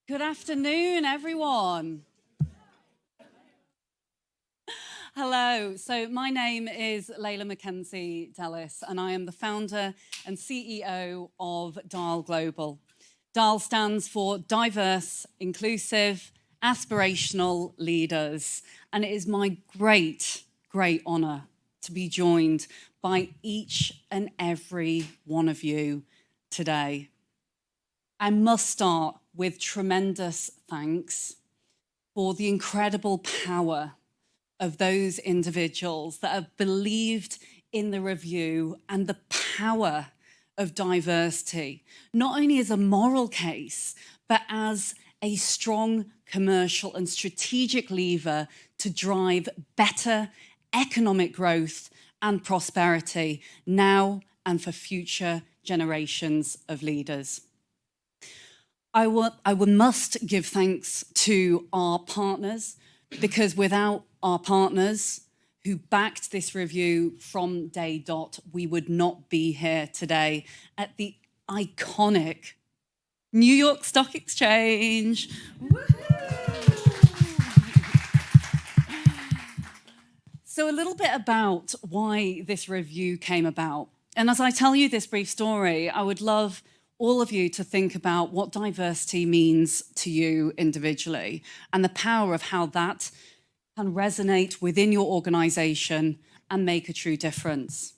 Good afternoon, everyone. Hello. So my name is Layla Mackenzie Dellis, and I am the founder and CEO of Dial Global. Dial stands for Diverse, Inclusive, Aspirational Leaders, and it is my great honor to be joined by each and every one of you today. I must start with tremendous thanks for the incredible power of those individuals that have believed in the review and the power of diversity, not only as a moral case, but as a strong commercial and strategic lever to drive better economic growth and prosperity now and for future generations of leaders. I must give thanks to our partners, because without our partners who backed this review from day dot, we would not be here today at the iconic New York Stock Exchange. So a little bit about why this review came about. And as I tell you this brief story, I would love all of you to think about what diversity means to you individually and the power of how that can resonate within your organization and make a true difference.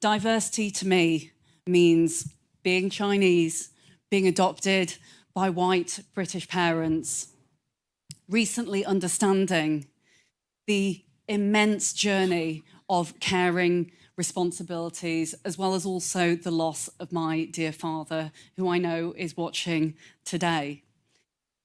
Diversity to me means being Chinese, being adopted by white British parents, recently understanding the immense journey of caring responsibilities, as well as also the loss of my dear father, who I know is watching today.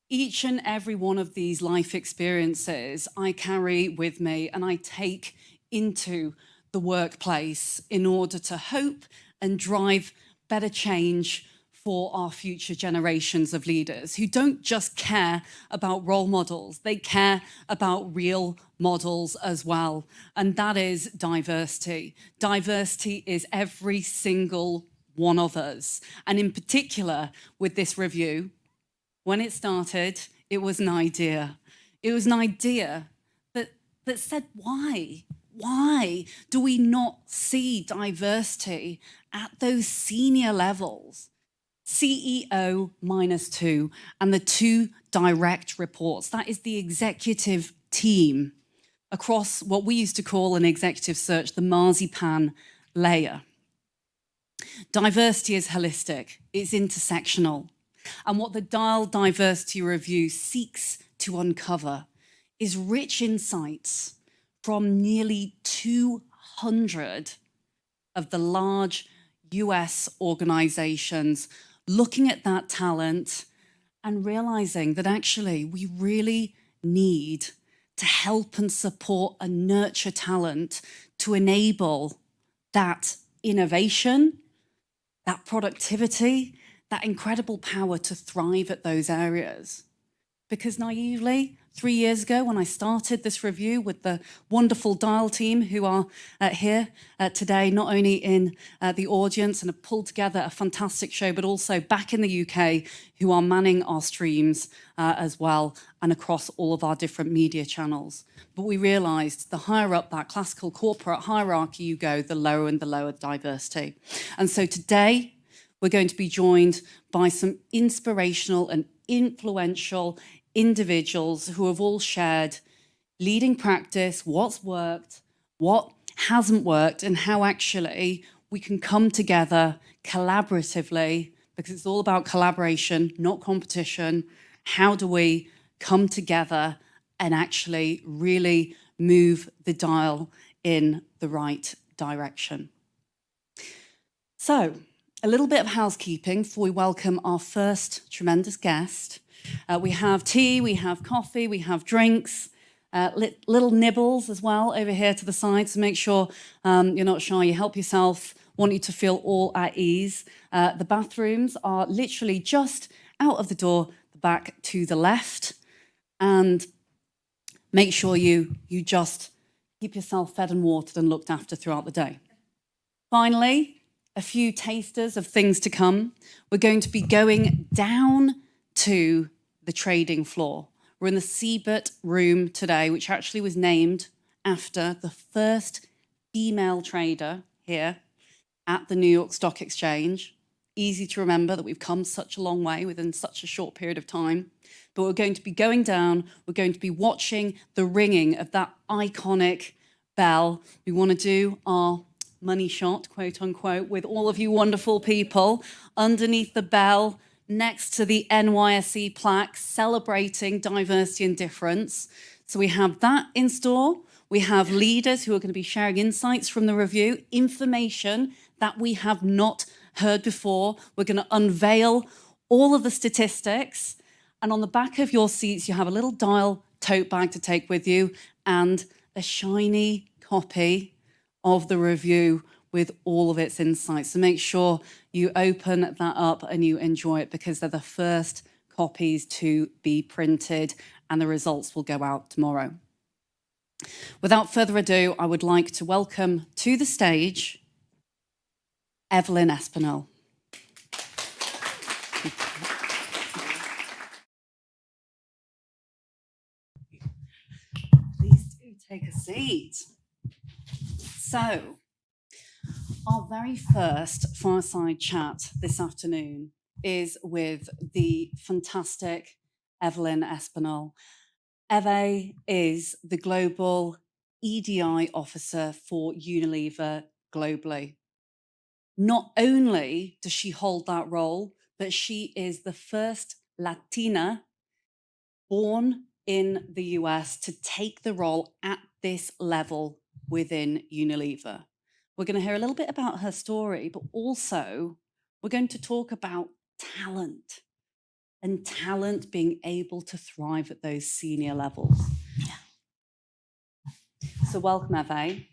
Each and every one of these life experiences I carry with me and I take into the workplace in order to hope and drive better change for our future generations of leaders who don't just care about role models, they care about real models as well. And that is diversity. Diversity is every single one of us. And in particular, with this review, when it started, it was an idea. It was an idea that said, why? Why do we not see diversity at those senior levels? CEO -2 and the 2 direct reports. That is the executive team across what we used to call an executive search, the marzipan layer. Diversity is holistic, it's intersectional. And what the Dial Diversity Review seeks to uncover is rich insights from nearly 200 of the large US organizations, looking at that talent and realizing that actually we really need to help and support and nurture talent to enable that innovation, that productivity, that incredible power to thrive at those areas. Because naively, 3 years ago when I started this review with the wonderful Dial team who are here today, not only in the audience and have pulled together a fantastic show, but also back in the UK who are manning our streams as well and across all of our different media channels. But we realized the higher up that classical corporate hierarchy you go, the lower and the lower diversity. And so today, we're going to be joined by some inspirational and influential individuals who have all shared leading practice, what's worked, what hasn't worked, and how actually we can come together collaboratively, because it's all about collaboration, not competition. How do we come together and actually really move the dial in the right direction? So, a little bit of housekeeping before we welcome our first tremendous guest. We have tea, we have coffee, we have drinks, little nibbles as well over here to the side, so make sure you're not shy, you help yourself, want you to feel all at ease. The bathrooms are literally just out of the door, the back to the left, and make sure you just keep yourself fed and watered and looked after throughout the day. Finally, a few tasters of things to come. We're going to be going down to the trading floor. We're in the Siebert room today, which actually was named after the first female trader here at the New York Stock Exchange. Easy to remember that we've come such a long way within such a short period of time. But we're going to be going down, we're going to be watching the ringing of that iconic bell. We want to do our money shot, quote unquote, with all of you wonderful people underneath the bell next to the NYSE plaque celebrating diversity and difference. So we have that in store. We have leaders who are going to be sharing insights from the review, information that we have not heard before. We're going to unveil all of the statistics. And on the back of your seats, you have a little dial tote bag to take with you and a shiny copy of the review with all of its insights. So make sure you open that up and you enjoy it, because they're the first copies to be printed and the results will go out tomorrow. Without further ado, I would like to welcome to the stage Evelyn Espinel. Please do take a seat. So, our very first Fireside chat this afternoon is with the fantastic Evelyn Espinel. Eve is the Global EDI Officer for Unilever globally. Not only does she hold that role, but she is the first Latina born in the US to take the role at this level within Unilever. We're going to hear a little bit about her story, but also we're going to talk about talent and talent being able to thrive at those senior levels. So welcome, Eve.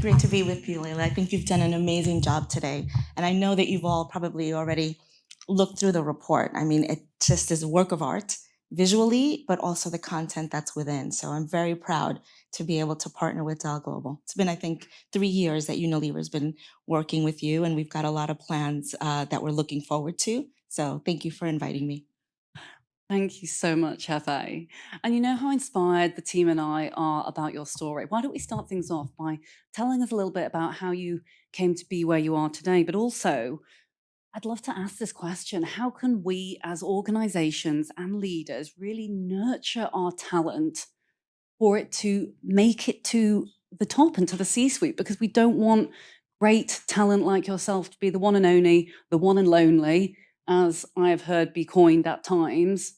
Great to be with you, Layla. I think you've done an amazing job today. And I know that you've all probably already looked through the report. I mean, it just is a work of art visually, but also the content that's within. So I'm very proud to be able to partner with Dow Global. It's been, I think, 3 years that Unilever has been working with you, and we've got a lot of plans that we're looking forward to. So thank you for inviting me. Thank you so much, Eve. And you know how inspired the team and I are about your story. Why don't we start things off by telling us a little bit about how you came to be where you are today, but also I'd love to ask this question. How can we as organizations and leaders really nurture our talent for it to make it to the top and to the C-suite? Because we don't want great talent like yourself to be the one and only, the one and lonely, as I have heard be coined at times,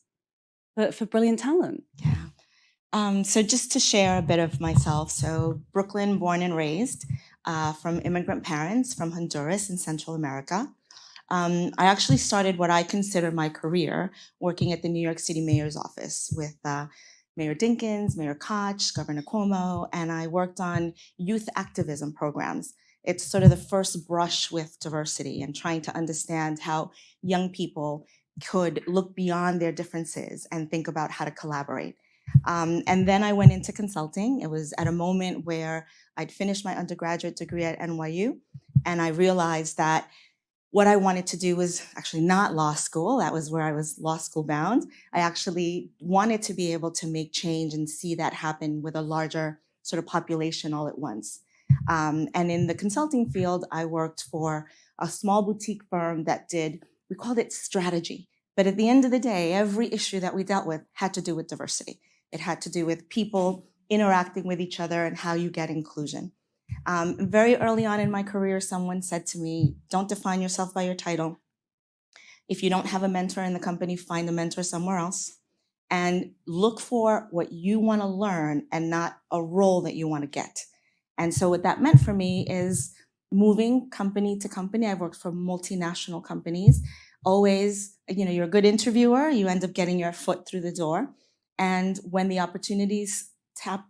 but for brilliant talent. Yeah. So just to share a bit of myself. So Brooklyn, born and raised, from immigrant parents from Honduras in Central America. I actually started what I consider my career working at the New York City Mayor's office with Mayor Dinkins, Mayor Koch, Governor Cuomo, and I worked on youth activism programs. It's sort of the first brush with diversity and trying to understand how young people could look beyond their differences and think about how to collaborate. And then I went into consulting. It was at a moment where I'd finished my undergraduate degree at NYU, and I realized that what I wanted to do was actually not law school. That was where I was law school bound. I actually wanted to be able to make change and see that happen with a larger sort of population all at once. And in the consulting field, I worked for a small boutique firm that we called it strategy. But at the end of the day, every issue that we dealt with had to do with diversity. It had to do with people interacting with each other and how you get inclusion. Very early on in my career, someone said to me, don't define yourself by your title. If you don't have a mentor in the company, find a mentor somewhere else and look for what you want to learn and not a role that you want to get. And so what that meant for me is moving company to company. I've worked for multinational companies. Always, you're a good interviewer, you end up getting your foot through the door. And when the opportunities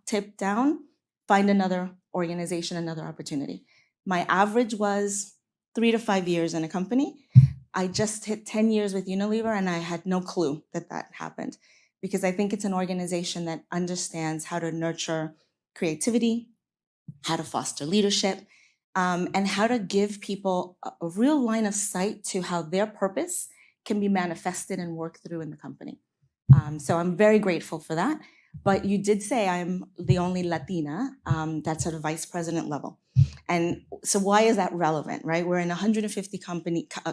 tip down, find another organization, another opportunity. My average was 3 to 5 years in a company. I just hit 10 years with Unilever, and I had no clue that happened, because I think it's an organization that understands how to nurture creativity, how to foster leadership, and how to give people a real line of sight to how their purpose can be manifested and worked through in the company. So I'm very grateful for that. But you did say I'm the only Latina that's at a vice president level. And so why is that relevant, right? We're in 150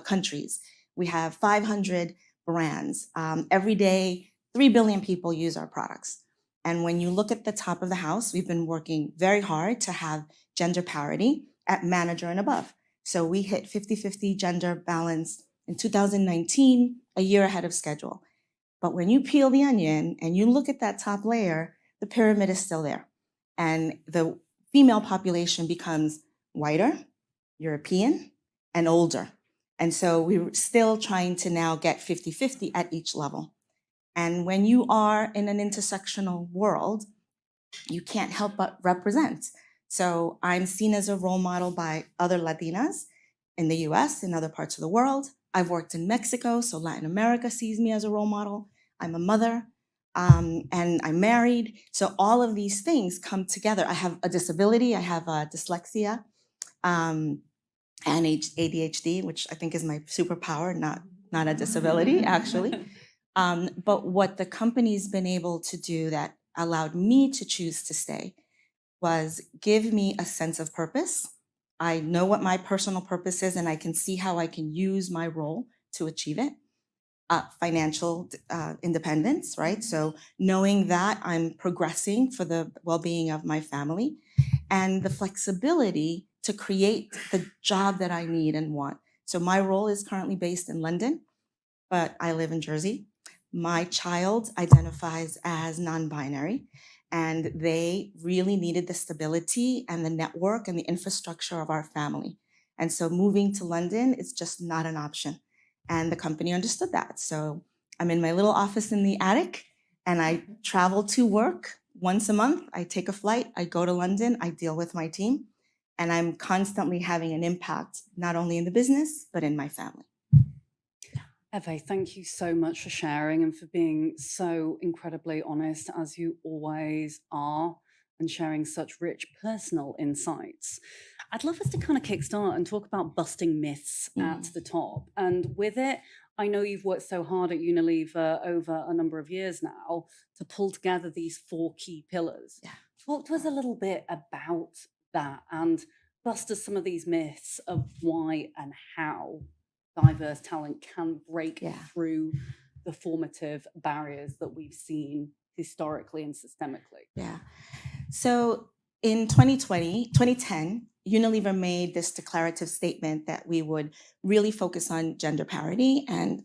countries. We have 500 brands. Every day, 3 billion people use our products. And when you look at the top of the house, we've been working very hard to have gender parity at manager and above. So we hit 50-50 gender balance in 2019, a year ahead of schedule. But when you peel the onion and you look at that top layer, the pyramid is still there. And the female population becomes whiter, European, and older. And so we're still trying to now get 50-50 at each level. And when you are in an intersectional world, you can't help but represent. So I'm seen as a role model by other Latinas in the US and other parts of the world. I've worked in Mexico, so Latin America sees me as a role model. I'm a mother, and I'm married. So all of these things come together. I have a disability. I have dyslexia and ADHD, which I think is my superpower, not a disability, actually. But what the company's been able to do that allowed me to choose to stay was give me a sense of purpose. I know what my personal purpose is, and I can see how I can use my role to achieve it. Financial independence, right? So knowing that I'm progressing for the well-being of my family, and the flexibility to create the job that I need and want. So my role is currently based in London, but I live in Jersey. My child identifies as non-binary, and they really needed the stability and the network and the infrastructure of our family. And so moving to London is just not an option. And the company understood that. So I'm in my little office in the attic, and I travel to work once a month. I take a flight, I go to London, I deal with my team, and I'm constantly having an impact, not only in the business, but in my family. Eve, thank you so much for sharing and for being so incredibly honest, as you always are, and sharing such rich personal insights. I'd love us to kind of kickstart and talk about busting myths at the top. And with it, I know you've worked so hard at Unilever over a number of years now to pull together these 4 key pillars. Yeah. Talk to us a little bit about that and bust us some of these myths of why and how diverse talent can break through the formative barriers that we've seen historically and systemically. Yeah. So in 2010, Unilever made this declarative statement that we would really focus on gender parity and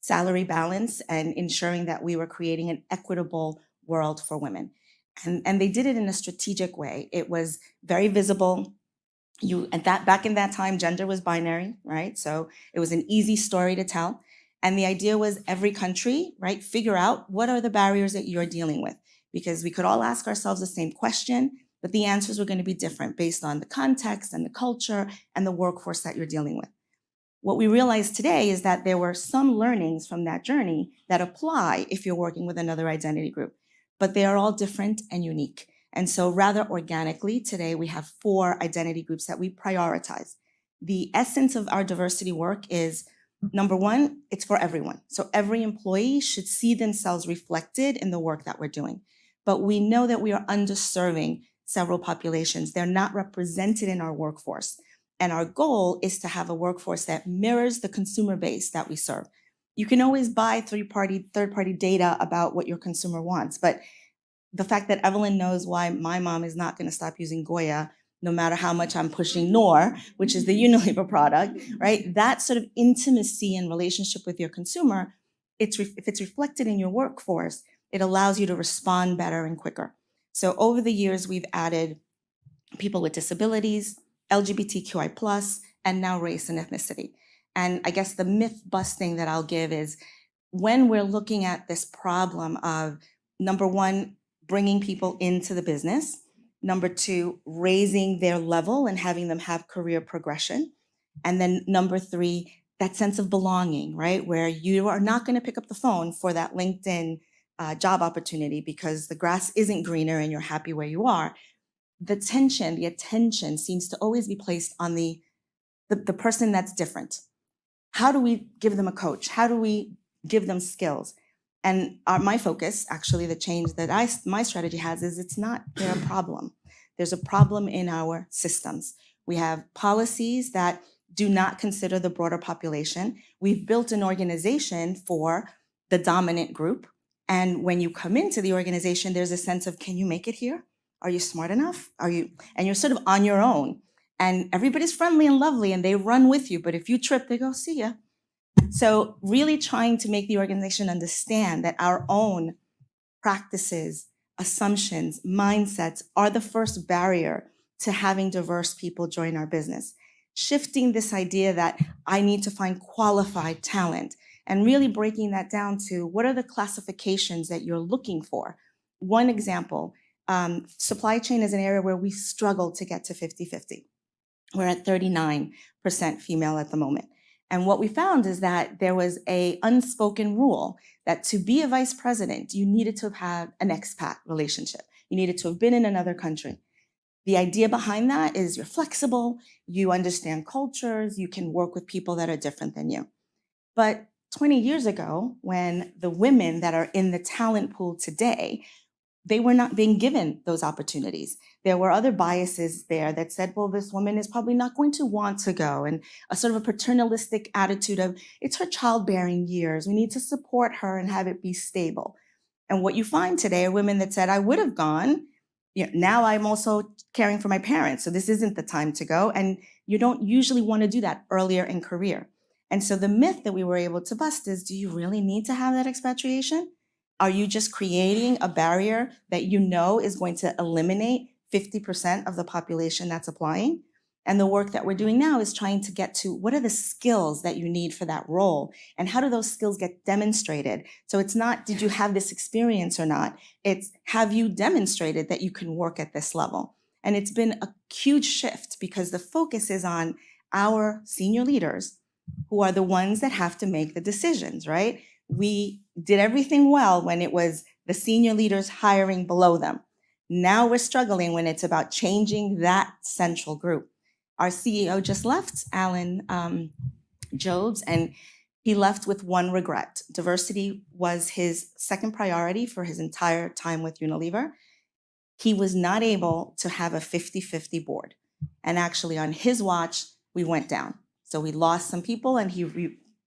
salary balance and ensuring that we were creating an equitable world for women. And they did it in a strategic way. It was very visible. Back in that time, gender was binary, right? So it was an easy story to tell. And the idea was every country, right, figure out what are the barriers that you're dealing with, because we could all ask ourselves the same question, but the answers were going to be different based on the context and the culture and the workforce that you're dealing with. What we realize today is that there were some learnings from that journey that apply if you're working with another identity group, but they are all different and unique. And so rather organically, today we have 4 identity groups that we prioritize. The essence of our diversity work is, number 1, it's for everyone. So every employee should see themselves reflected in the work that we're doing. But we know that we are underserving several populations. They're not represented in our workforce. And our goal is to have a workforce that mirrors the consumer base that we serve. You can always buy third-party data about what your consumer wants, but the fact that Evelyn knows why my mom is not going to stop using Goya, no matter how much I'm pushing Nor, which is the Unilever product, right? That sort of intimacy and relationship with your consumer, if it's reflected in your workforce, it allows you to respond better and quicker. So over the years, we've added people with disabilities, LGBTQI+, and now race and ethnicity. And I guess the myth busting that I'll give is when we're looking at this problem of, number 1, bringing people into the business, number 2, raising their level and having them have career progression, and then number 3, that sense of belonging, right? Where you are not going to pick up the phone for that LinkedIn job opportunity because the grass isn't greener and you're happy where you are. The attention seems to always be placed on the person that's different. How do we give them a coach? How do we give them skills? And my focus, actually, the change that my strategy has is it's not their problem. There's a problem in our systems. We have policies that do not consider the broader population. We've built an organization for the dominant group. And when you come into the organization, there's a sense of, can you make it here? Are you smart enough? And you're sort of on your own. And everybody's friendly and lovely and they run with you. But if you trip, they go, see ya. So really trying to make the organization understand that our own practices, assumptions, mindsets are the first barrier to having diverse people join our business. Shifting this idea that I need to find qualified talent and really breaking that down to what are the classifications that you're looking for. One example, supply chain is an area where we struggle to get to 50-50. We're at 39% female at the moment. And what we found is that there was an unspoken rule that to be a vice president, you needed to have had an expat relationship. You needed to have been in another country. The idea behind that is you're flexible, you understand cultures, you can work with people that are different than you. But 20 years ago, when the women that are in the talent pool today, they were not being given those opportunities. There were other biases there that said, well, this woman is probably not going to want to go, and a sort of a paternalistic attitude of, it's her childbearing years. We need to support her and have it be stable. And what you find today are women that said, I would have gone. Now I'm also caring for my parents, so this isn't the time to go. And you don't usually want to do that earlier in career. And so the myth that we were able to bust is, do you really need to have that expatriation? Are you just creating a barrier that you know is going to eliminate 50% of the population that's applying? And the work that we're doing now is trying to get to what are the skills that you need for that role? And how do those skills get demonstrated? So it's not, did you have this experience or not? It's, have you demonstrated that you can work at this level? And it's been a huge shift because the focus is on our senior leaders who are the ones that have to make the decisions, right? We did everything well when it was the senior leaders hiring below them. Now we're struggling when it's about changing that central group. Our CEO just left, Alan Jobs, and he left with one regret. Diversity was his second priority for his entire time with Unilever. He was not able to have a 50-50 board. And actually on his watch, we went down. So we lost some people and he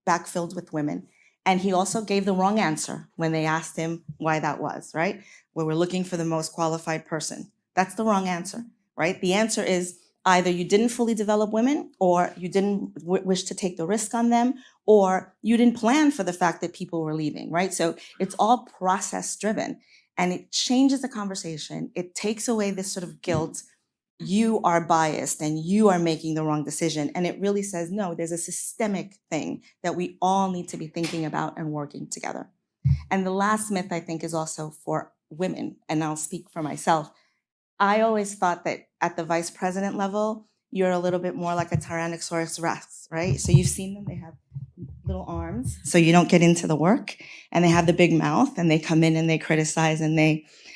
backfilled with women. And he also gave the wrong answer when they asked him why that was, right? Where we're looking for the most qualified person. That's the wrong answer, right? The answer is either you didn't fully develop women, or you didn't wish to take the risk on them, or you didn't plan for the fact that people were leaving, right? So it's all process driven, and it changes the conversation. It takes away this sort of guilt. You are biased and you are making the wrong decision. And it really says, no, there's a systemic thing that we all need to be thinking about and working together. And the last myth, I think, is also for women, and I'll speak for myself. I always thought that at the vice president level, you're a little bit more like a Tyrannosaurus Rex, right? So you've seen them, they have little arms, so you don't get into the work, and they have the big mouth, and they come in and they criticize,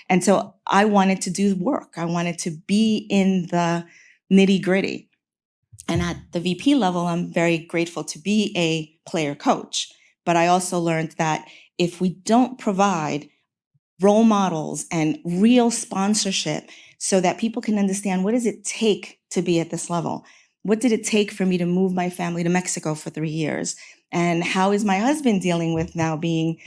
and so I wanted to do work. I wanted to be in the nitty gritty. And at the VP level, I'm very grateful to be a player coach, but I also learned that if we don't provide role models and real sponsorship so that people can understand, what does it take to be at this level? What did it take for me to move my family to Mexico for 3 years? And how is my husband dealing with now being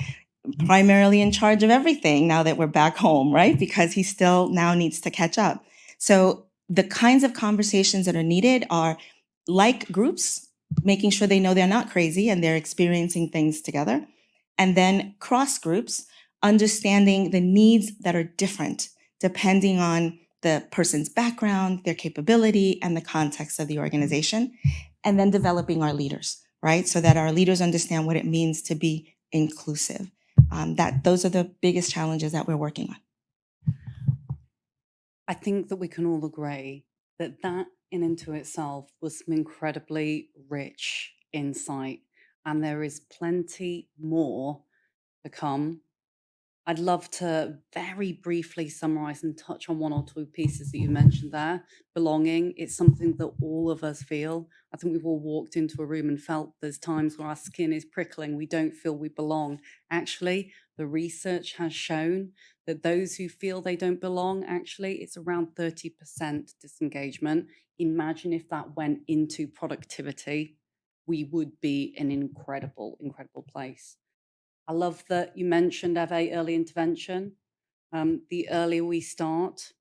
primarily in charge of everything now that we're back home, right? Because he still now needs to catch up. So the kinds of conversations that are needed are like groups, making sure they know they're not crazy and they're experiencing things together. And then cross groups, understanding the needs that are different depending on the person's background, their capability, and the context of the organization. And then developing our leaders, right? So that our leaders understand what it means to be inclusive. Those are the biggest challenges that we're working on. I think that we can all agree that that in and to itself was some incredibly rich insight, and there is plenty more to come. I'd love to very briefly summarize and touch on one or two pieces that you mentioned there. Belonging, it's something that all of us feel. I think we've all walked into a room and felt there's times where our skin is prickling, we don't feel we belong. Actually, the research has shown that those who feel they don't belong, actually, it's around 30% disengagement. Imagine if that went into productivity, we would be in an incredible, incredible place. I love that you mentioned, Eve, early intervention. The earlier we start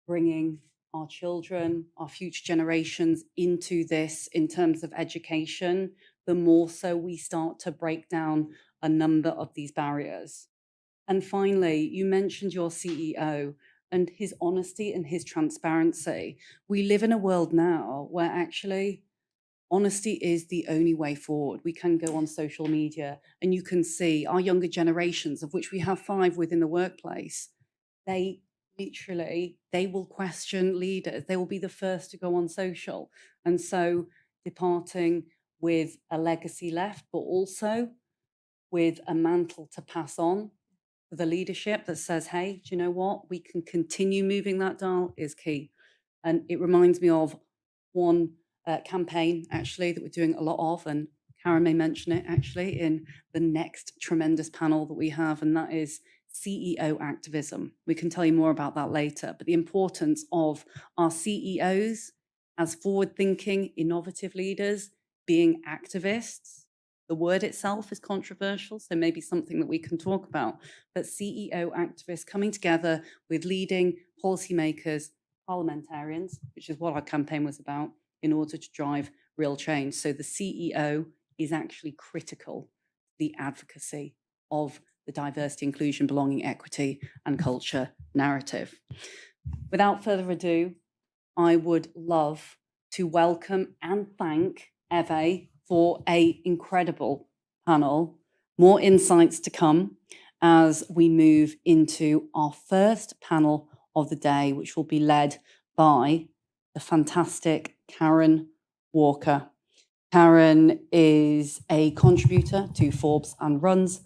bringing our children, our future generations into this in terms of education, the more so we start to break down a number of these barriers. And finally, you mentioned your CEO and his honesty and his transparency. We live in a world now where actually honesty is the only way forward. We can go on social media and you can see our younger generations, of which we have 5 within the workplace, they literally, they will question leaders. They will be the first to go on social. And so departing with a legacy left, but also with a mantle to pass on for the leadership that says, hey, do you know what? We can continue moving that dial is key. And it reminds me of one campaign actually that we're doing a lot of, and Karen may mention it actually in the next tremendous panel that we have, and that is CEO activism. We can tell you more about that later, but the importance of our CEOs as forward-thinking, innovative leaders being activists. The word itself is controversial, so maybe something that we can talk about, but CEO activists coming together with leading policymakers, parliamentarians, which is what our campaign was about, in order to drive real change. So the CEO is actually critical to the advocacy of the diversity, inclusion, belonging, equity, and culture narrative. Without further ado, I would love to welcome and thank Eve for an incredible panel. More insights to come as we move into our first panel of the day, which will be led by the fantastic Karen Walker. Karen is a contributor to Forbes and runs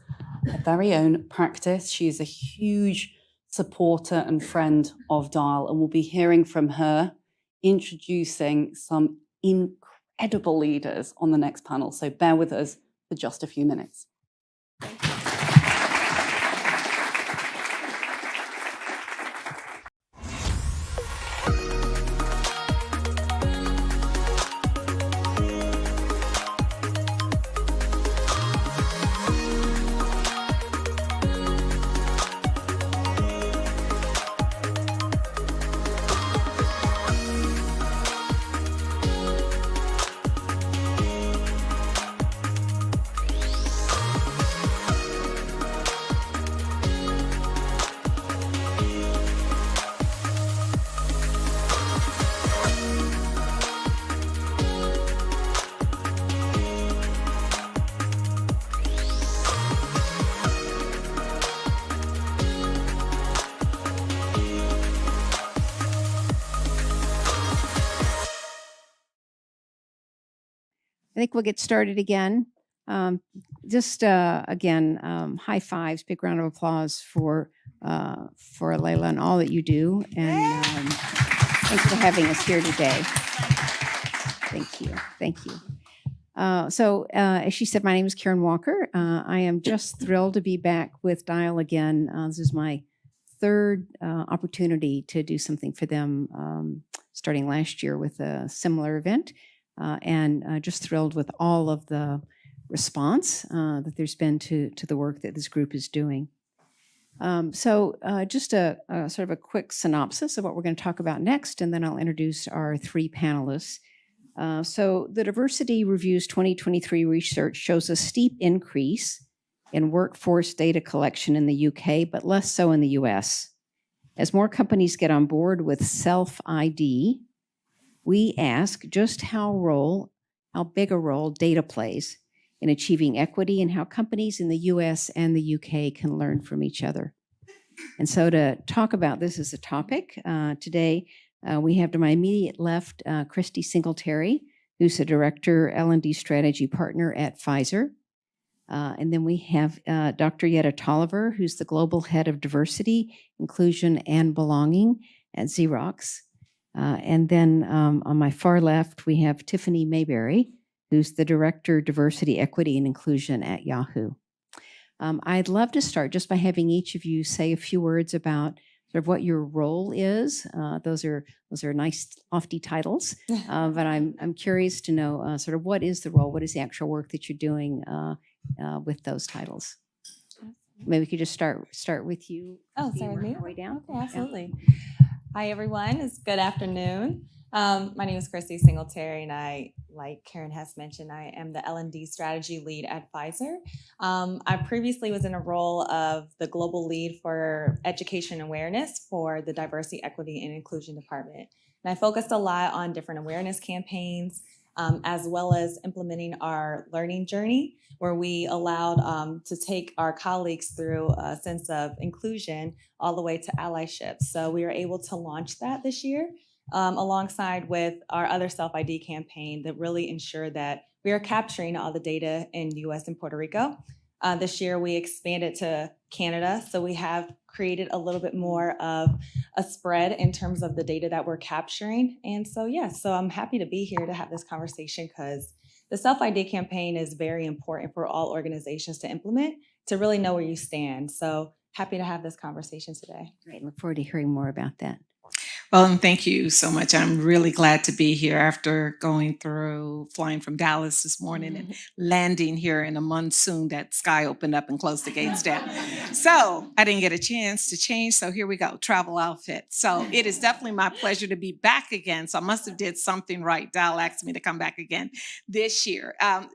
her very own practice. She is a huge supporter and friend of Dial, and we'll be hearing from her introducing some incredible leaders on the next panel. So bear with us for just a few minutes. I think we'll get started again. Again, high fives, big round of applause for Layla and all that you do. And thanks for having us here today. Thank you. Thank you. As she said, my name is Karen Walker. I am just thrilled to be back with Dial again. This is my third opportunity to do something for them, starting last year with a similar event. And just thrilled with all of the response that there's been to the work that this group is doing. Just a sort of a quick synopsis of what we're going to talk about next, and then I'll introduce our 3 panelists. The Diversity Review's 2023 research shows a steep increase in workforce data collection in the UK, but less so in the US. As more companies get on board with self-ID, we ask just how big a role data plays in achieving equity and how companies in the US and the UK can learn from each other. And so to talk about this as a topic, today we have to my immediate left, Christy Singletary, who's a director L&D strategy partner at Pfizer. And then we have Dr. Yetta Tolliver, who's the Global Head of Diversity, Inclusion, and Belonging at Xerox. And then on my far left, we have Tiffany Mayberry, who's the Director, Diversity, Equity, and Inclusion at Yahoo. I'd love to start just by having each of you say a few words about sort of what your role is. Those are nice, lofty titles, but I'm curious to know sort of what is the role, what is the actual work that you're doing with those titles. Maybe we could just start with you. Oh, sorry, work me? our way down. Okay, absolutely. Hi, everyone. It's good afternoon. My name is Christy Singletary, and I, like Karen has mentioned, I am the L&D strategy lead at Pfizer. I previously was in a role of the global lead for education awareness for the Diversity, Equity, and Inclusion Department. And I focused a lot on different awareness campaigns, as well as implementing our learning journey, where we allowed to take our colleagues through a sense of inclusion all the way to allyship. So we were able to launch that this year alongside with our other self-ID campaign that really ensured that we are capturing all the data in US and Puerto Rico. This year we expanded to Canada, so we have created a little bit more of a spread in terms of the data that we're capturing. And so, yeah, so I'm happy to be here to have this conversation because the self-ID campaign is very important for all organizations to implement to really know where you stand. So happy to have this conversation today. Great. Look forward to hearing more about that. Well, and thank you so much. I'm really glad to be here after flying from Dallas this morning and landing here in a monsoon that sky opened up and closed the gates down. So I didn't get a chance to change. So here we go, travel outfit. So it is definitely my pleasure to be back again. So I must have did something right. Dal asked me to come back again this year. A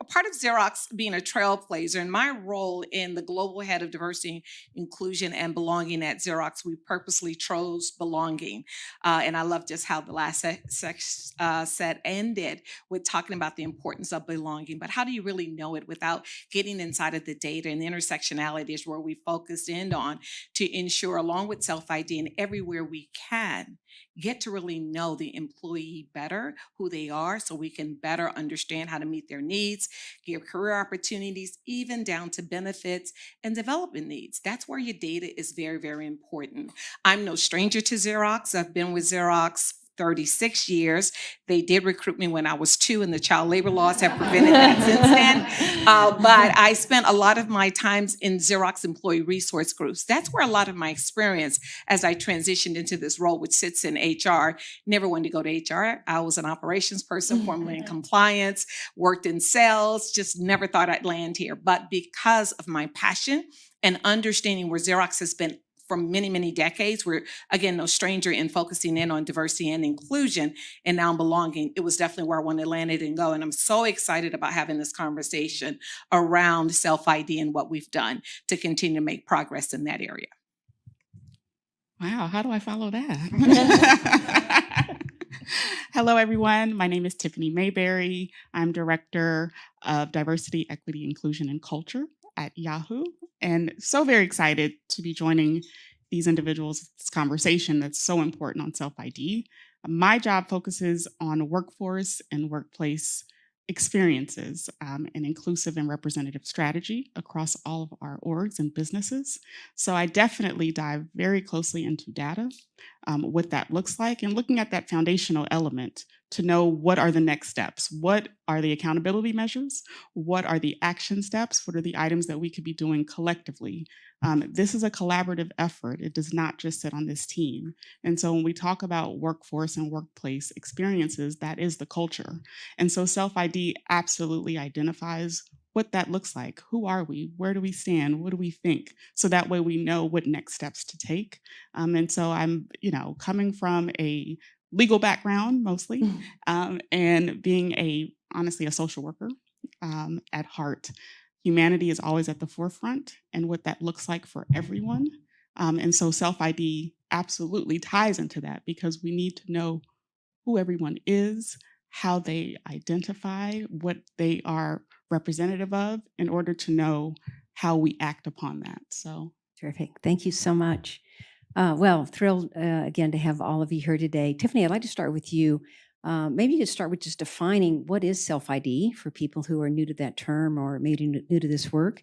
part of Xerox being a trailblazer and my role in the global head of diversity, inclusion, and belonging at Xerox, we purposely chose belonging. And I love just how the last set ended with talking about the importance of belonging. But how do you really know it without getting inside of the data? And the intersectionality is where we focused in on to ensure, along with self-ID and everywhere we can, get to really know the employee better, who they are, so we can better understand how to meet their needs, give career opportunities, even down to benefits and development needs. That's where your data is very, very important. I'm no stranger to Xerox. I've been with Xerox 36 years. They did recruit me when I was 2, and the child labor laws have prevented that since then. But I spent a lot of my times in Xerox employee resource groups. That's where a lot of my experience as I transitioned into this role, which sits in HR. Never wanted to go to HR. I was an operations person, formerly in compliance, worked in sales, just never thought I'd land here. But because of my passion and understanding where Xerox has been for many, many decades, we're, again, no stranger in focusing in on diversity and inclusion and now belonging. It was definitely where I wanted to land it and go. And I'm so excited about having this conversation around self-ID and what we've done to continue to make progress in that area. Wow, how do I follow that? Hello, everyone. My name is Tiffany Mayberry. I'm Director of Diversity, Equity, Inclusion, and Culture at Yahoo, and so very excited to be joining these individuals, this conversation that's so important on self-ID. My job focuses on workforce and workplace experiences and inclusive and representative strategy across all of our orgs and businesses. So I definitely dive very closely into data, what that looks like, and looking at that foundational element to know what are the next steps, what are the accountability measures, what are the action steps, what are the items that we could be doing collectively. This is a collaborative effort. It does not just sit on this team. And so when we talk about workforce and workplace experiences, that is the culture. And so self-ID absolutely identifies what that looks like. Who are we? Where do we stand? What do we think? So that way we know what next steps to take. And so I'm, coming from a legal background mostly, and being honestly a social worker at heart. Humanity is always at the forefront and what that looks like for everyone. And so self-ID absolutely ties into that because we need to know who everyone is, how they identify, what they are representative of in order to know how we act upon that. So Terrific. Thank you so much. Well, thrilled again to have all of you here today. Tiffany, I'd like to start with you. Maybe you could start with just defining what is self-ID for people who are new to that term or maybe new to this work.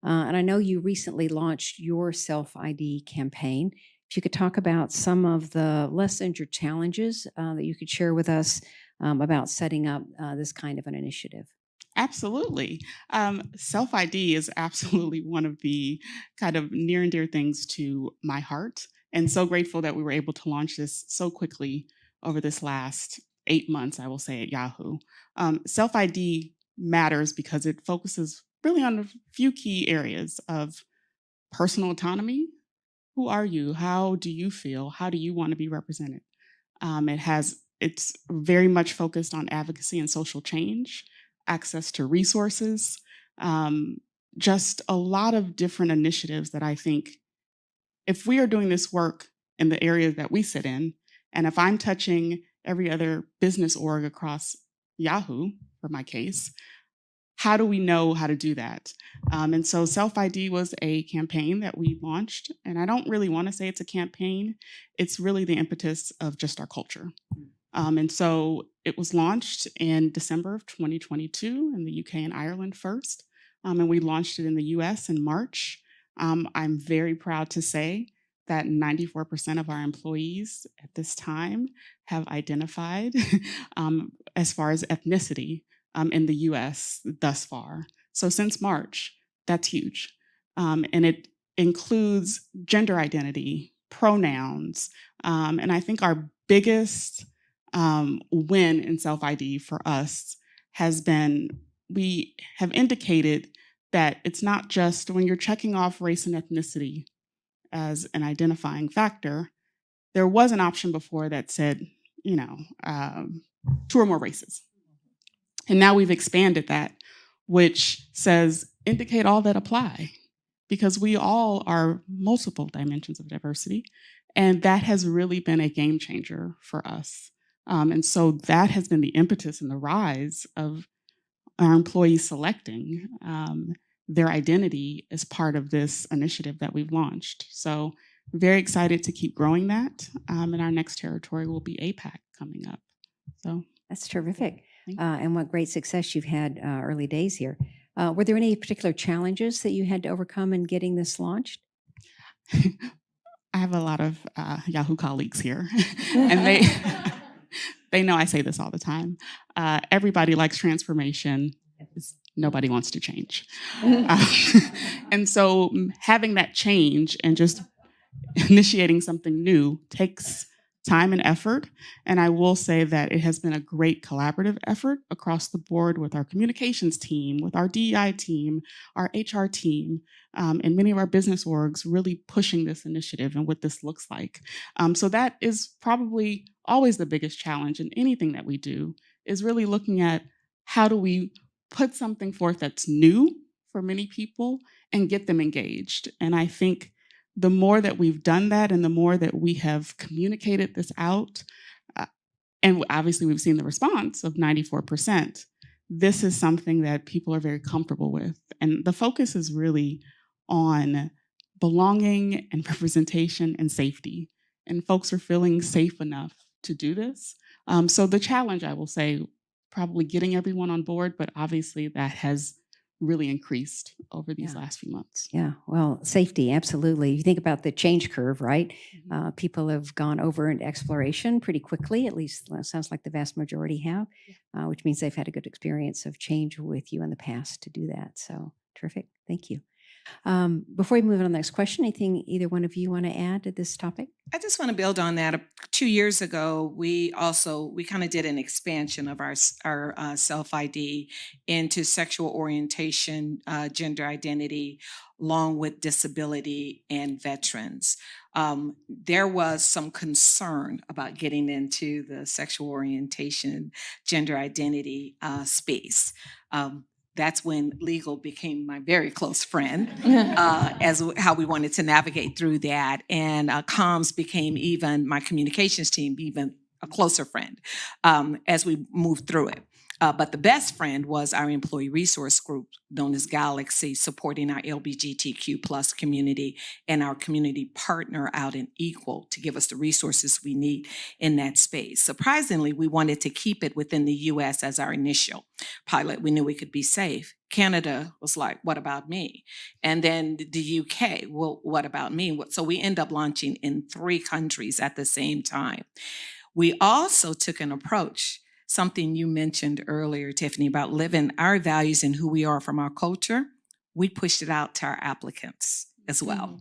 And I know you recently launched your self-ID campaign. If you could talk about some of the lessons or challenges that you could share with us about setting up this kind of an initiative. Absolutely. Self ID is absolutely one of the kind of near and dear things to my heart. And so grateful that we were able to launch this so quickly over this last 8 months, I will say, at Yahoo. Self ID matters because it focuses really on a few key areas of personal autonomy. Who are you? How do you feel? How do you want to be represented? It's very much focused on advocacy and social change, access to resources, um, just a lot of different initiatives that I think if we are doing this work in the area that we sit in, and if I'm touching every other business org across Yahoo, for my case, how do we know how to do that? And so Self ID was a campaign that we launched. And I don't really want to say it's a campaign, it's really the impetus of just our culture. And so it was launched in December of 2022 in the UK and Ireland first. And we launched it in the US in March. I'm very proud to say that 94% of our employees at this time have identified as far as ethnicity in the US thus far. So since March, that's huge. And it includes gender identity, pronouns, and I think our biggest win in self ID for us has been we have indicated that it's not just when you're checking off race and ethnicity as an identifying factor. There was an option before that said, two or more races. And now we've expanded that, which says indicate all that apply, because we all are multiple dimensions of diversity. And that has really been a game changer for us. And so that has been the impetus and the rise of our employees selecting their identity as part of this initiative that we've launched. So very excited to keep growing that. And our next territory will be APAC coming up. So that's terrific. And what great success you've had early days here. Were there any particular challenges that you had to overcome in getting this launched? I have a lot of Yahoo colleagues here, and they know I say this all the time. Everybody likes transformation. Nobody wants to change. And so having that change and just initiating something new takes time and effort. And I will say that it has been a great collaborative effort across the board with our communications team, with our DEI team, our HR team, and many of our business orgs really pushing this initiative and what this looks like. So that is probably always the biggest challenge in anything that we do, is really looking at how do we put something forth that's new for many people and get them engaged. And I think the more that we've done that and the more that we have communicated this out, and obviously we've seen the response of 94%, this is something that people are very comfortable with. And the focus is really on belonging and representation and safety. And folks are feeling safe enough to do this. So the challenge, I will say, probably getting everyone on board, but obviously that has really increased over these last few months. Yeah, well, safety, absolutely. You think about the change curve, right? Mm-hmm. People have gone over into exploration pretty quickly, at least it sounds like the vast majority have, which means they've had a good experience of change with you in the past to do that. So terrific. Thank you. Before we move on to the next question, anything either one of you want to add to this topic? I just want to build on that. 2 years ago, we kind of did an expansion of our self ID into sexual orientation, gender identity, along with disability and veterans. There was some concern about getting into the sexual orientation, gender identity space. That's when legal became my very close friend, as how we wanted to navigate through that. And comms became my communications team, even a closer friend as we moved through it. But the best friend was our employee resource group known as Galaxy, supporting our LGBTQ plus community and our community partner out in Equal to give us the resources we need in that space. Surprisingly, we wanted to keep it within the US as our initial pilot. We knew we could be safe. Canada was like, what about me? And then the UK, well, what about me? So we end up launching in 3 countries at the same time. We also took an approach, something you mentioned earlier, Tiffany, about living our values and who we are from our culture. We pushed it out to our applicants as well.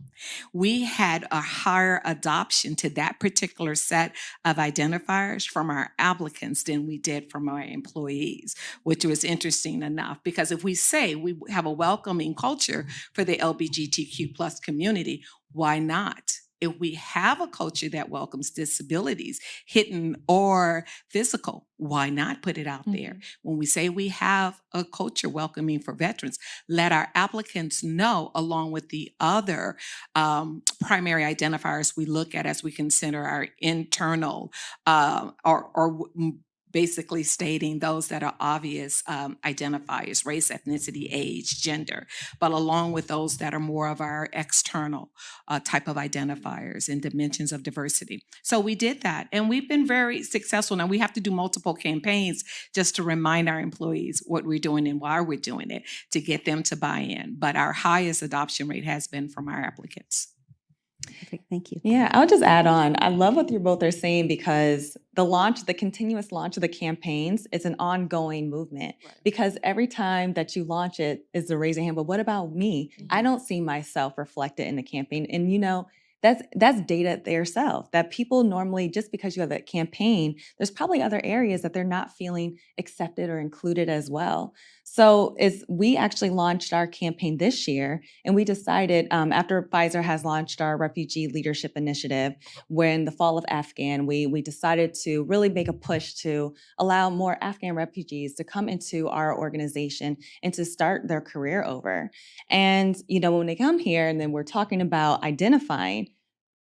We had a higher adoption to that particular set of identifiers from our applicants than we did from our employees, which was interesting enough, because if we say we have a welcoming culture for the LGBTQ plus community, why not? If we have a culture that welcomes disabilities, hidden or physical, why not put it out there? When we say we have a culture welcoming for veterans, let our applicants know, along with the other primary identifiers we look at as we consider our internal basically stating those that are obvious identifiers: race, ethnicity, age, gender, but along with those that are more of our external type of identifiers and dimensions of diversity. So we did that, and we've been very successful. Now we have to do multiple campaigns just to remind our employees what we're doing and why we're doing it to get them to buy in. But our highest adoption rate has been from our applicants. Perfect. Thank you. Yeah, I'll just add on. I love what you both are saying, because the continuous launch of the campaigns is an ongoing movement. Right. Because every time that you launch it is the raise your hand, but what about me? I don't see myself reflected in the campaign. And that's data themselves, that people normally, just because you have that campaign, there's probably other areas that they're not feeling accepted or included as well. So we actually launched our campaign this year, and we decided after Pfizer has launched our Refugee Leadership Initiative, when the fall of Afghan, we decided to really make a push to allow more Afghan refugees to come into our organization and to start their career over. And, when they come here and then we're talking about identifying,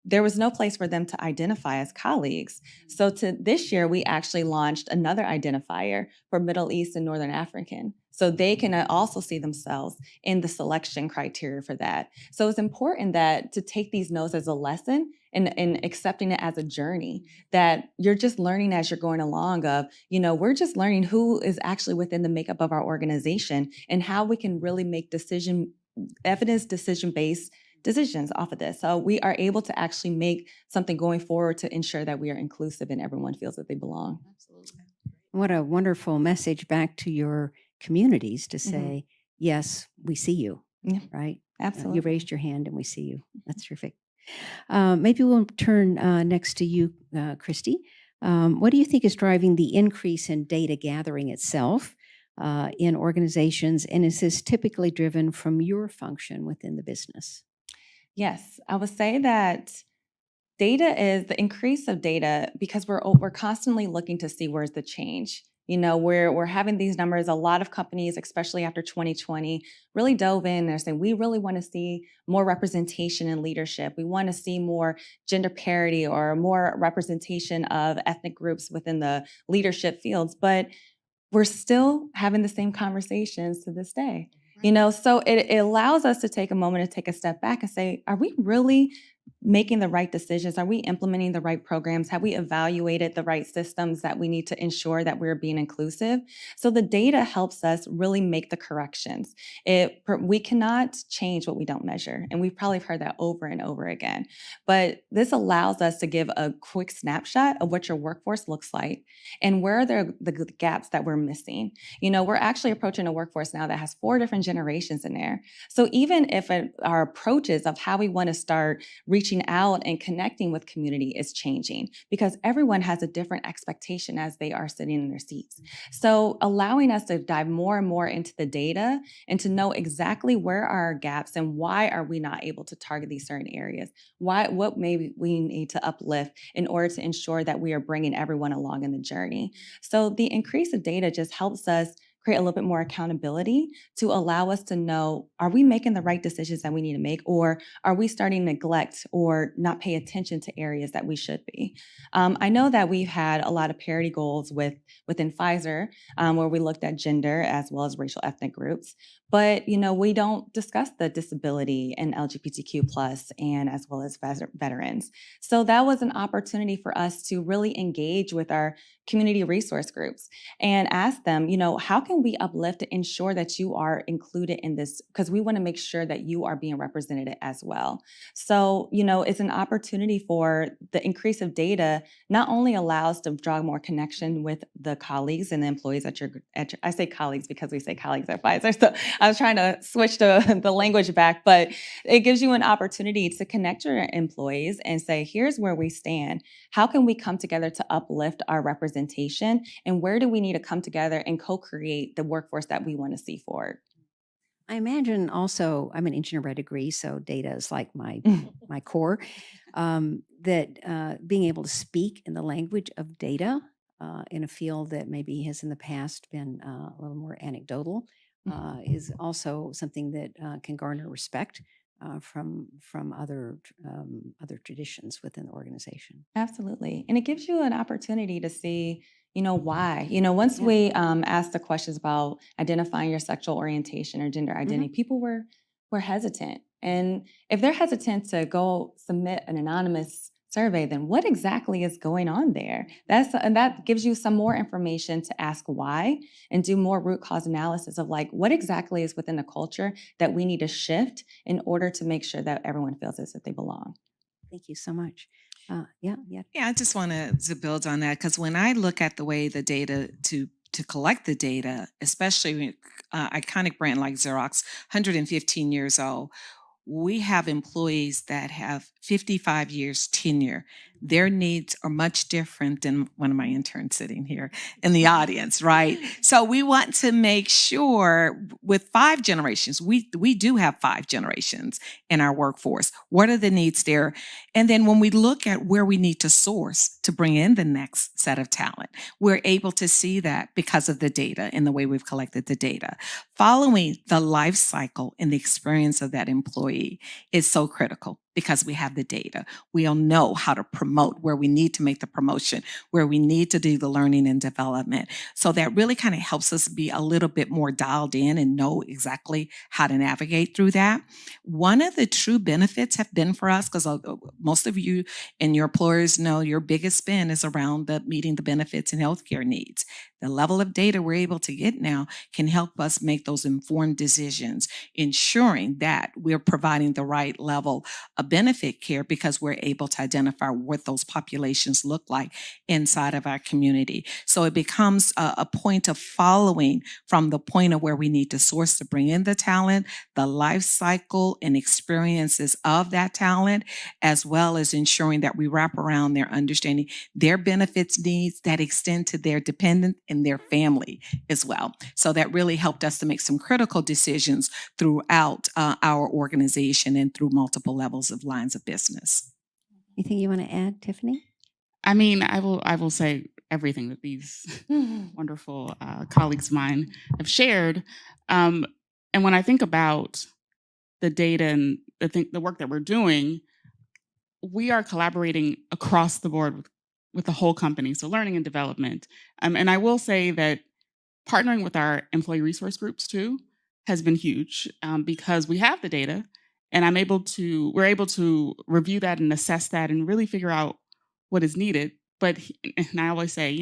there was no place for them to identify as colleagues. So this year, we actually launched another identifier for Middle East and Northern African. So they can also see themselves in the selection criteria for that. So it's important that to take these notes as a lesson and accepting it as a journey, that you're just learning as you're going along of, we're just learning who is actually within the makeup of our organization and how we can really make evidence decision-based decisions off of this. So we are able to actually make something going forward to ensure that we are inclusive and everyone feels that they belong. Absolutely. What a wonderful message back to your communities to say, yes, we see you, Yeah, right? absolutely. You raised your hand and we see you. That's terrific. Maybe we'll turn next to you, Christy. What do you think is driving the increase in data gathering itself in organizations? And is this typically driven from your function within the business? Yes, I would say that data is the increase of data, because we're constantly looking to see where's the change. We're having these numbers. A lot of companies, especially after 2020, really dove in. They're saying we really want to see more representation in leadership. We want to see more gender parity or more representation of ethnic groups within the leadership fields. But we're still having the same conversations to this day. So it allows us to take a moment to take a step back and say, are we really making the right decisions? Are we implementing the right programs? Have we evaluated the right systems that we need to ensure that we're being inclusive? So the data helps us really make the corrections. We cannot change what we don't measure. And we've probably heard that over and over again. But this allows us to give a quick snapshot of what your workforce looks like and where are the gaps that we're missing. We're actually approaching a workforce now that has 4 different generations in there. So even if our approaches of how we want to start reaching out and connecting with community is changing, because everyone has a different expectation as they are sitting in their seats. So allowing us to dive more and more into the data and to know exactly where are our gaps and why are we not able to target these certain areas, what maybe we need to uplift in order to ensure that we are bringing everyone along in the journey. So the increase of data just helps us create a little bit more accountability to allow us to know, are we making the right decisions that we need to make, or are we starting to neglect or not pay attention to areas that we should be? I know that we've had a lot of parity goals within Pfizer, where we looked at gender as well as racial ethnic groups. But we don't discuss the disability and LGBTQ plus and as well as veterans. So that was an opportunity for us to really engage with our community resource groups and ask them, how can we uplift to ensure that you are included in this? Because we want to make sure that you are being represented as well. So, it's an opportunity for the increase of data not only allows to draw more connection with the colleagues and the employees at your I say colleagues because we say colleagues at Pfizer. So I was trying to switch the language back, but it gives you an opportunity to connect your employees and say, here's where we stand. How can we come together to uplift our representation? And where do we need to come together and co-create the workforce that we want to see forward? I imagine also, I'm an engineer by degree, so data is like my core. That being able to speak in the language of data in a field that maybe has in the past been a little more anecdotal is also something that can garner respect from other traditions within the organization. Absolutely. And it gives you an opportunity to see, why. Once Yeah. we asked the questions about identifying your sexual orientation or gender identity, people were hesitant. And if they're hesitant to go submit an anonymous survey, then what exactly is going on there? And that gives you some more information to ask why and do more root cause analysis of like what exactly is within the culture that we need to shift in order to make sure that everyone feels as if they belong. Thank you so much. Yeah. Yeah, I just wanted to build on that because when I look at the way the data to collect the data, especially when iconic brand like Xerox, 115 years old, we have employees that have 55 years tenure. Their needs are much different than one of my interns sitting here in the audience, right? So we want to make sure with 5 generations, we do have 5 generations in our workforce. What are the needs there? And then when we look at where we need to source to bring in the next set of talent, we're able to see that because of the data and the way we've collected the data. Following the life cycle and the experience of that employee is so critical because we have the data. We'll know how to promote where we need to make the promotion, where we need to do the learning and development. So that really kind of helps us be a little bit more dialed in and know exactly how to navigate through that. One of the true benefits have been for us, because most of you and your employers know your biggest spend is around meeting the benefits and healthcare needs. The level of data we're able to get now can help us make those informed decisions, ensuring that we're providing the right level of benefit care because we're able to identify what those populations look like inside of our community. So it becomes a point of following from the point of where we need to source to bring in the talent, the life cycle and experiences of that talent, as well as ensuring that we wrap around their understanding their benefits needs that extend to their dependent and their family as well. So that really helped us to make some critical decisions throughout our organization and through multiple levels of lines of business. Anything you want to add, Tiffany? I mean, I will say everything that these wonderful colleagues of mine have shared. And when I think about the data and the work that we're doing, we are collaborating across the board with the whole company. So learning and development. And I will say that partnering with our employee resource groups too has been huge because we have the data and we're able to review that and assess that and really figure out what is needed. But, and I always say,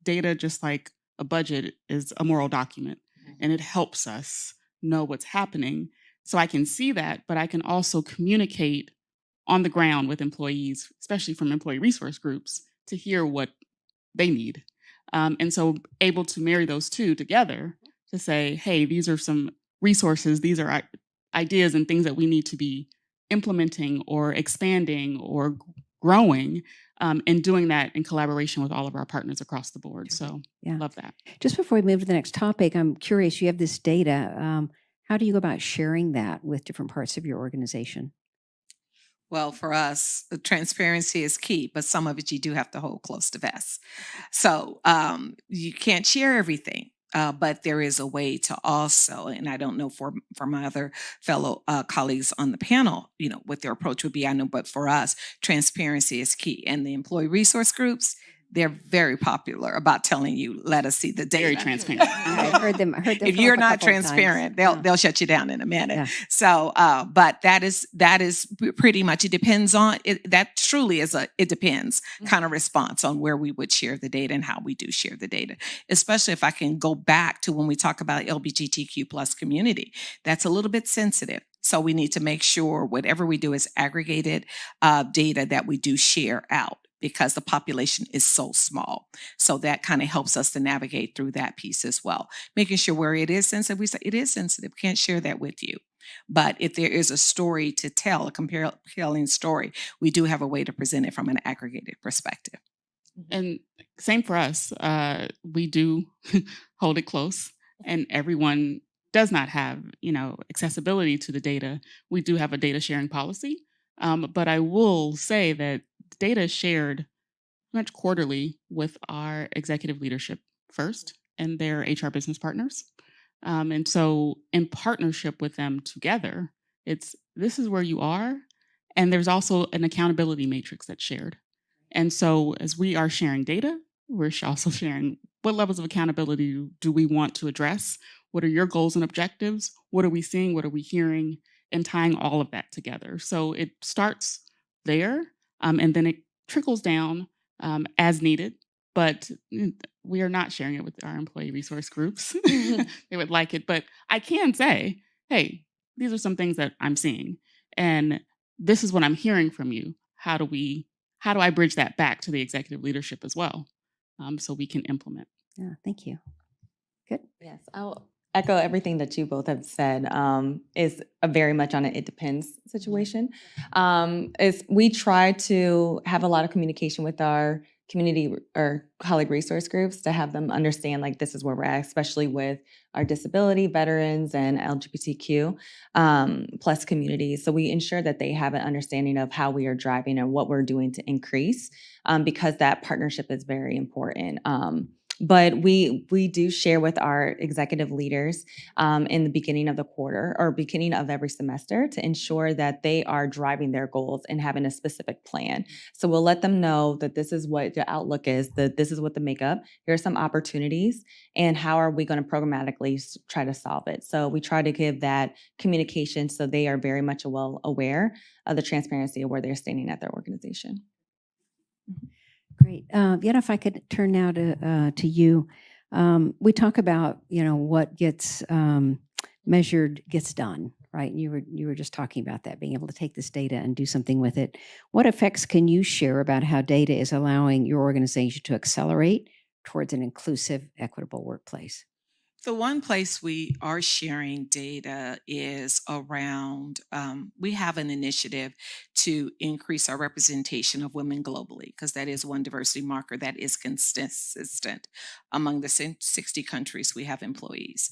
data, just like a budget, is a moral document and it helps us know what's happening. So I can see that, but I can also communicate on the ground with employees, especially from employee resource groups, to hear what they need. And so able to marry those two together to say, hey, these are some resources, these are ideas and things that we need to be implementing or expanding or growing, and doing that in collaboration with all of our partners across the board. So Yeah. love that. Just before we move to the next topic, I'm curious, you have this data. How do you go about sharing that with different parts of your organization? Well, for us, the transparency is key, but some of it you do have to hold close to vest. So you can't share everything. But there is a way to also, and I don't know for my other fellow colleagues on the panel, what their approach would be. I know, but for us, transparency is key. And the employee resource groups, they're very popular about telling you, let us see the data. Very transparent. I've heard them. If come you're up a not couple of times. transparent, they'll shut you down in a minute. Yeah. So, but that is pretty much, it depends on it. That truly is it depends kind of response on where we would share the data and how we do share the data. Especially if I can go back to when we talk about LGBTQ plus community, that's a little bit sensitive. So we need to make sure whatever we do is aggregated data that we do share out, because the population is so small. So that kind of helps us to navigate through that piece as well. Making sure where it is sensitive, we say it is sensitive, can't share that with you. But if there is a story to tell, a compelling story, we do have a way to present it from an aggregated perspective. And same for us. We do hold it close, and everyone does not have, accessibility to the data. We do have a data sharing policy, but I will say that data is shared much quarterly with our executive leadership first and their HR business partners. And so in partnership with them together, this is where you are. And there's also an accountability matrix that's shared. And so as we are sharing data, we're also sharing what levels of accountability do we want to address? What are your goals and objectives? What are we seeing? What are we hearing? And tying all of that together. So it starts there, and then it trickles down as needed. But we are not sharing it with our employee resource groups. They would like it. But I can say, hey, these are some things that I'm seeing. And this is what I'm hearing from you. How do I bridge that back to the executive leadership as well, so we can implement? Yeah, thank you. Good. Yes, I'll echo everything that you both have said. Is a very much on an it depends situation. Is we try to have a lot of communication with our community or colleague resource groups to have them understand, like, this is where we're at, especially with our disability, veterans, and LGBTQ plus communities. So we ensure that they have an understanding of how we are driving and what we're doing to increase, because that partnership is very important. But we do share with our executive leaders in the beginning of the quarter or beginning of every semester to ensure that they are driving their goals and having a specific plan. So we'll let them know that this is what the outlook is, that this is what the makeup, here are some opportunities, and how are we going to programmatically try to solve it. So we try to give that communication so they are very much well aware of the transparency of where they're standing at their organization. Great. Yet, if I could turn now to you, we talk about what gets measured gets done, right? You were just talking about that, being able to take this data and do something with it. What effects can you share about how data is allowing your organization to accelerate towards an inclusive, equitable workplace? The one place we are sharing data is around, we have an initiative to increase our representation of women globally, because that is one diversity marker that is consistent among the 60 countries we have employees.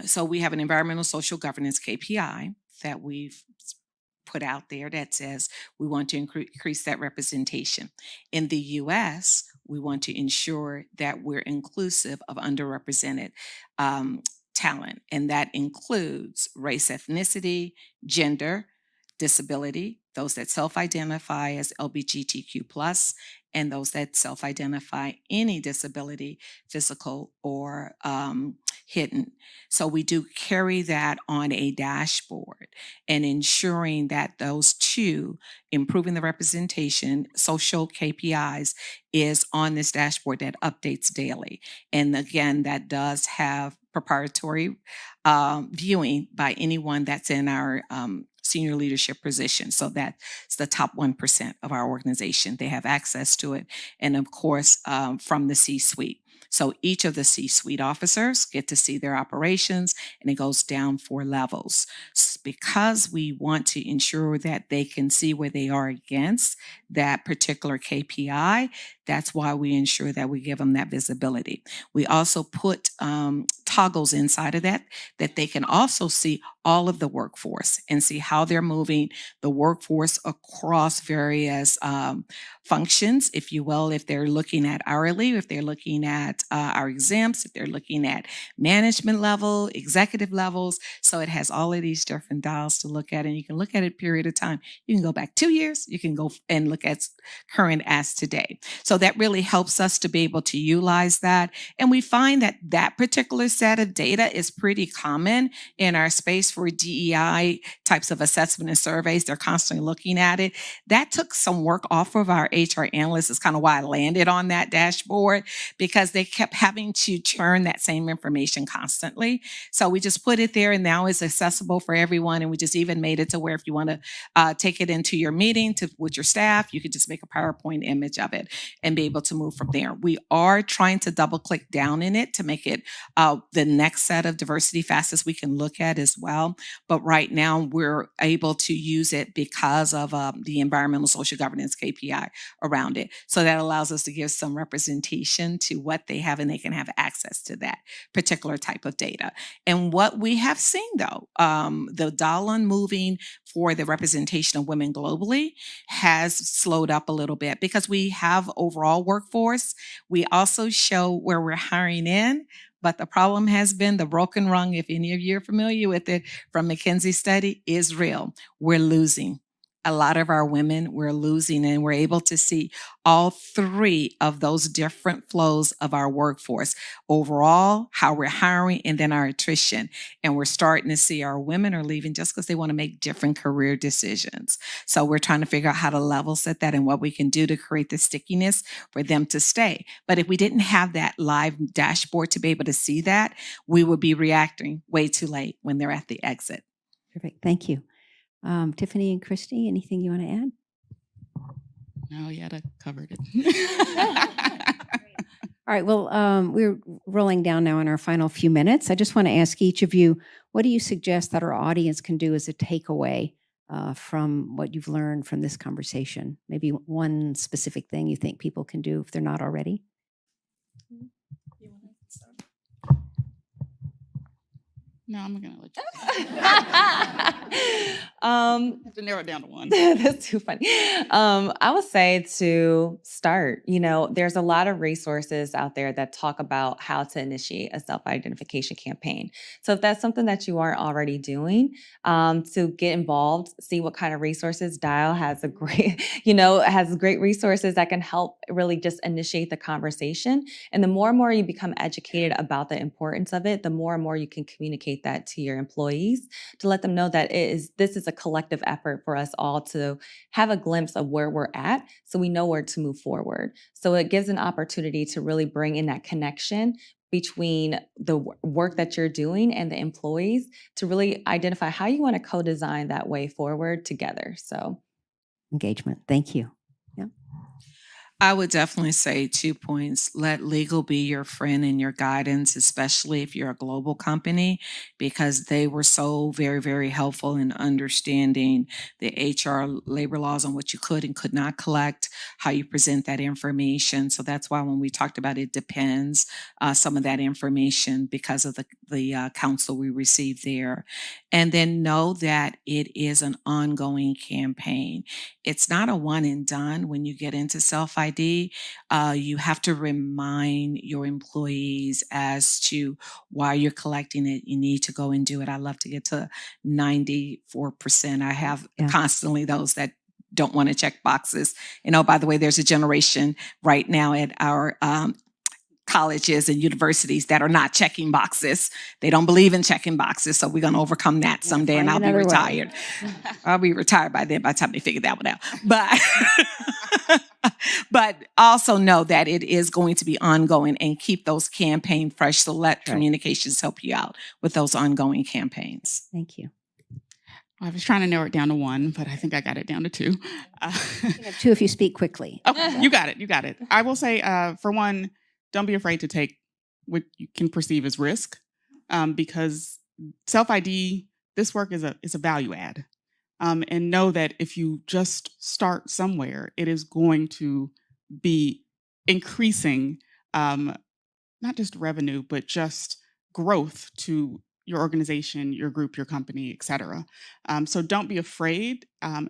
So we have an environmental social governance KPI that we've put out there that says we want to increase that representation. In the US, we want to ensure that we're inclusive of underrepresented talent, and that includes race, ethnicity, gender, disability, those that self-identify as LGBTQ+, and those that self-identify any disability, physical or hidden. So we do carry that on a dashboard and ensuring that those two, improving the representation, social KPIs, is on this dashboard that updates daily. And again, that does have proprietary viewing by anyone that's in our senior leadership position. So that's the top 1% of our organization. They have access to it. And of course, from the C-suite. So each of the C-suite officers get to see their operations, and it goes down 4 levels. Because we want to ensure that they can see where they are against that particular KPI, that's why we ensure that we give them that visibility. We also put toggles inside of that they can also see all of the workforce and see how they're moving the workforce across various functions, if you will, if they're looking at hourly, if they're looking at at our exempts, if they're looking at management level, executive levels. So it has all of these different dials to look at, and you can look at a period of time. You can go back 2 years, you can go and look at current as today. So that really helps us to be able to utilize that. And we find that that particular set of data is pretty common in our space for DEI types of assessment and surveys. They're constantly looking at it. That took some work off of our HR analysts. Is kind of why I landed on that dashboard, because they kept having to churn that same information constantly. So we just put it there, and now it's accessible for everyone. And we just even made it to where if you want to take it into your meeting with your staff, you could just make a PowerPoint image of it and be able to move from there. We are trying to double click down in it to make it the next set of diversity facets we can look at as well. But right now we're able to use it because of the environmental social governance KPI around it. So that allows us to give some representation to what they have, and they can have access to that particular type of data. And what we have seen though, the dial on moving for the representation of women globally has slowed up a little bit because we have overall workforce. We also show where we're hiring in, but the problem has been the broken rung, if any of you are familiar with it, from McKinsey study, is real. We're losing. A lot of our women, we're losing, and we're able to see all three of those different flows of our workforce. Overall, how we're hiring, and then our attrition. And we're starting to see our women are leaving just because they want to make different career decisions. So we're trying to figure out how to level set that and what we can do to create the stickiness for them to stay. But if we didn't have that live dashboard to be able to see that, we would be reacting way too late when they're at the exit. Perfect. Thank you. Tiffany and Christy, anything you want to add? No, yeah, that covered it. All right. Well, we're rolling down now in our final few minutes. I just want to ask each of you, what do you suggest that our audience can do as a takeaway from what you've learned from this conversation? Maybe one specific thing you think people can do if they're not already? No, I'm going to let you. I have to narrow it down to one. That's too funny. I would say to start, there's a lot of resources out there that talk about how to initiate a self-identification campaign. So if that's something that you aren't already doing, to get involved, see what kind of resources. Dial has has great resources that can help really just initiate the conversation. And the more and more you become educated about the importance of it, the more and more you can communicate that to your employees to let them know that this is a collective effort for us all to have a glimpse of where we're at so we know where to move forward. So it gives an opportunity to really bring in that connection between the work that you're doing and the employees to really identify how you want to co-design that way forward together. So Engagement. Thank you. I would definitely say 2 points. Let legal be your friend and your guidance, especially if you're a global company, because they were so very, very helpful in understanding the HR labor laws on what you could and could not collect, how you present that information. So that's why when we talked about it depends, some of that information because of the counsel we received there. And then know that it is an ongoing campaign. It's not a one and done when you get into self-ID. You have to remind your employees as to why you're collecting it. You need to go and do it. I love to get to 94%. I have constantly those that don't want to check boxes. By the way, there's a generation right now at our colleges and universities that are not checking boxes. They don't believe in checking boxes. So we're going to overcome that someday, and I'll be retired. I'll be retired by then by the time they figure that one out. But also know that it is going to be ongoing, and keep those campaigns fresh. So let communications help you out with those ongoing campaigns. Thank you. I was trying to narrow it down to one, but I think I got it down to two. You can have two if you speak quickly. Okay, you got it. I will say, for one, don't be afraid to take what you can perceive as risk, because self-ID, this work is a value add. And know that if you just start somewhere, it is going to be increasing not just revenue, but just growth to your organization, your group, your company, et cetera. So don't be afraid.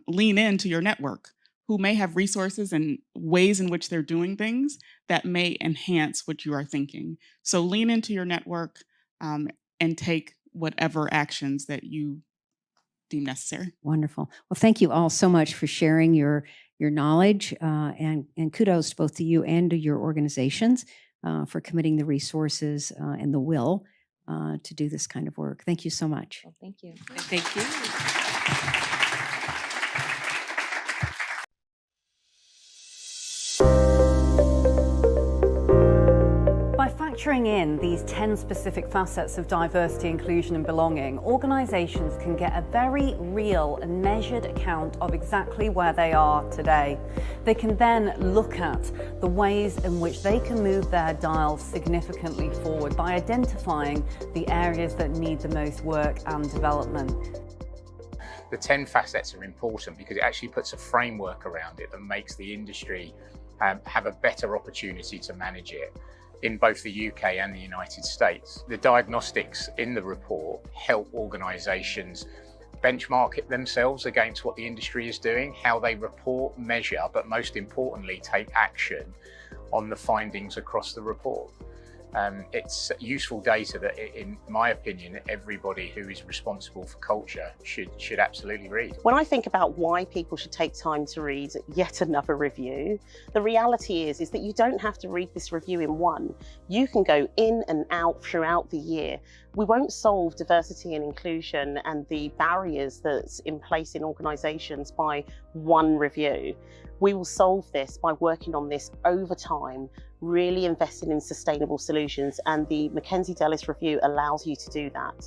Lean into your network. who may have resources and ways in which they're doing things that may enhance what you are thinking. So lean into your network and take whatever actions that you deem necessary. Wonderful. Well, thank you all so much for sharing your knowledge, and kudos both to you and to your organizations for committing the resources and the will to do this kind of work. Thank you so much. Well, thank you. Thank you. By factoring in these 10 specific facets of diversity, inclusion and belonging, organisations can get a very real and measured account of exactly where they are today. They can then look at the ways in which they can move their dial significantly forward by identifying the areas that need the most work and development. The 10 facets are important because it actually puts a framework around it that makes the industry have a better opportunity to manage it in both the UK and the United States. The diagnostics in the report help organisations benchmark it themselves against what the industry is doing, how they report, measure, but most importantly, take action on the findings across the report. It's useful data that, in my opinion, everybody who is responsible for culture should absolutely read. When I think about why people should take time to read yet another review, the reality is that you don't have to read this review in one. You can go in and out throughout the year. We won't solve diversity and inclusion and the barriers that's in place in organisations by one review. We will solve this by working on this over time, really investing in sustainable solutions, and the Mackenzie Dellis review allows you to do that.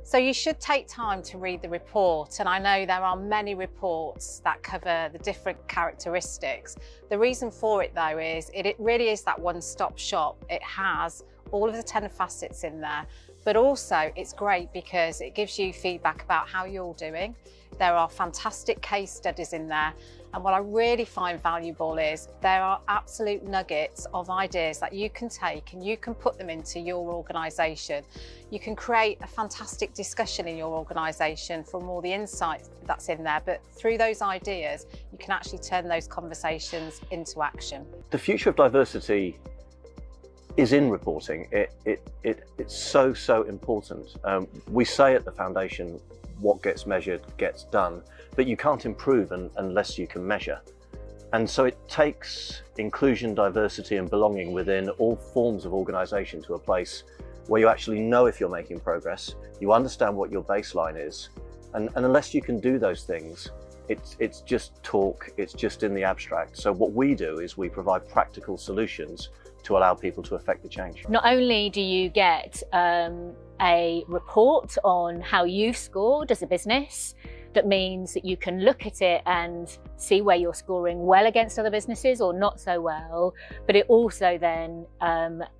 So you should take time to read the report, and I know there are many reports that cover the different characteristics. The reason for it though is it really is that one-stop shop. It has all of the 10 facets in there, but also it's great because it gives you feedback about how you're doing. There are fantastic case studies in there. And what I really find valuable is there are absolute nuggets of ideas that you can take and you can put them into your organisation. You can create a fantastic discussion in your organisation from all the insights that's in there, but through those ideas, you can actually turn those conversations into action. The future of diversity is in reporting. It's so important. We say at the foundation, what gets measured gets done, but you can't improve unless you can measure. And so it takes inclusion, diversity and belonging within all forms of organisation to a place where you actually know if you're making progress, you understand what your baseline is, and unless you can do those things, it's just talk, it's just in the abstract. So what we do is we provide practical solutions to allow people to affect the change. Not only do you get a report on how you've scored as a business, that means that you can look at it and see where you're scoring well against other businesses or not so well, but it also then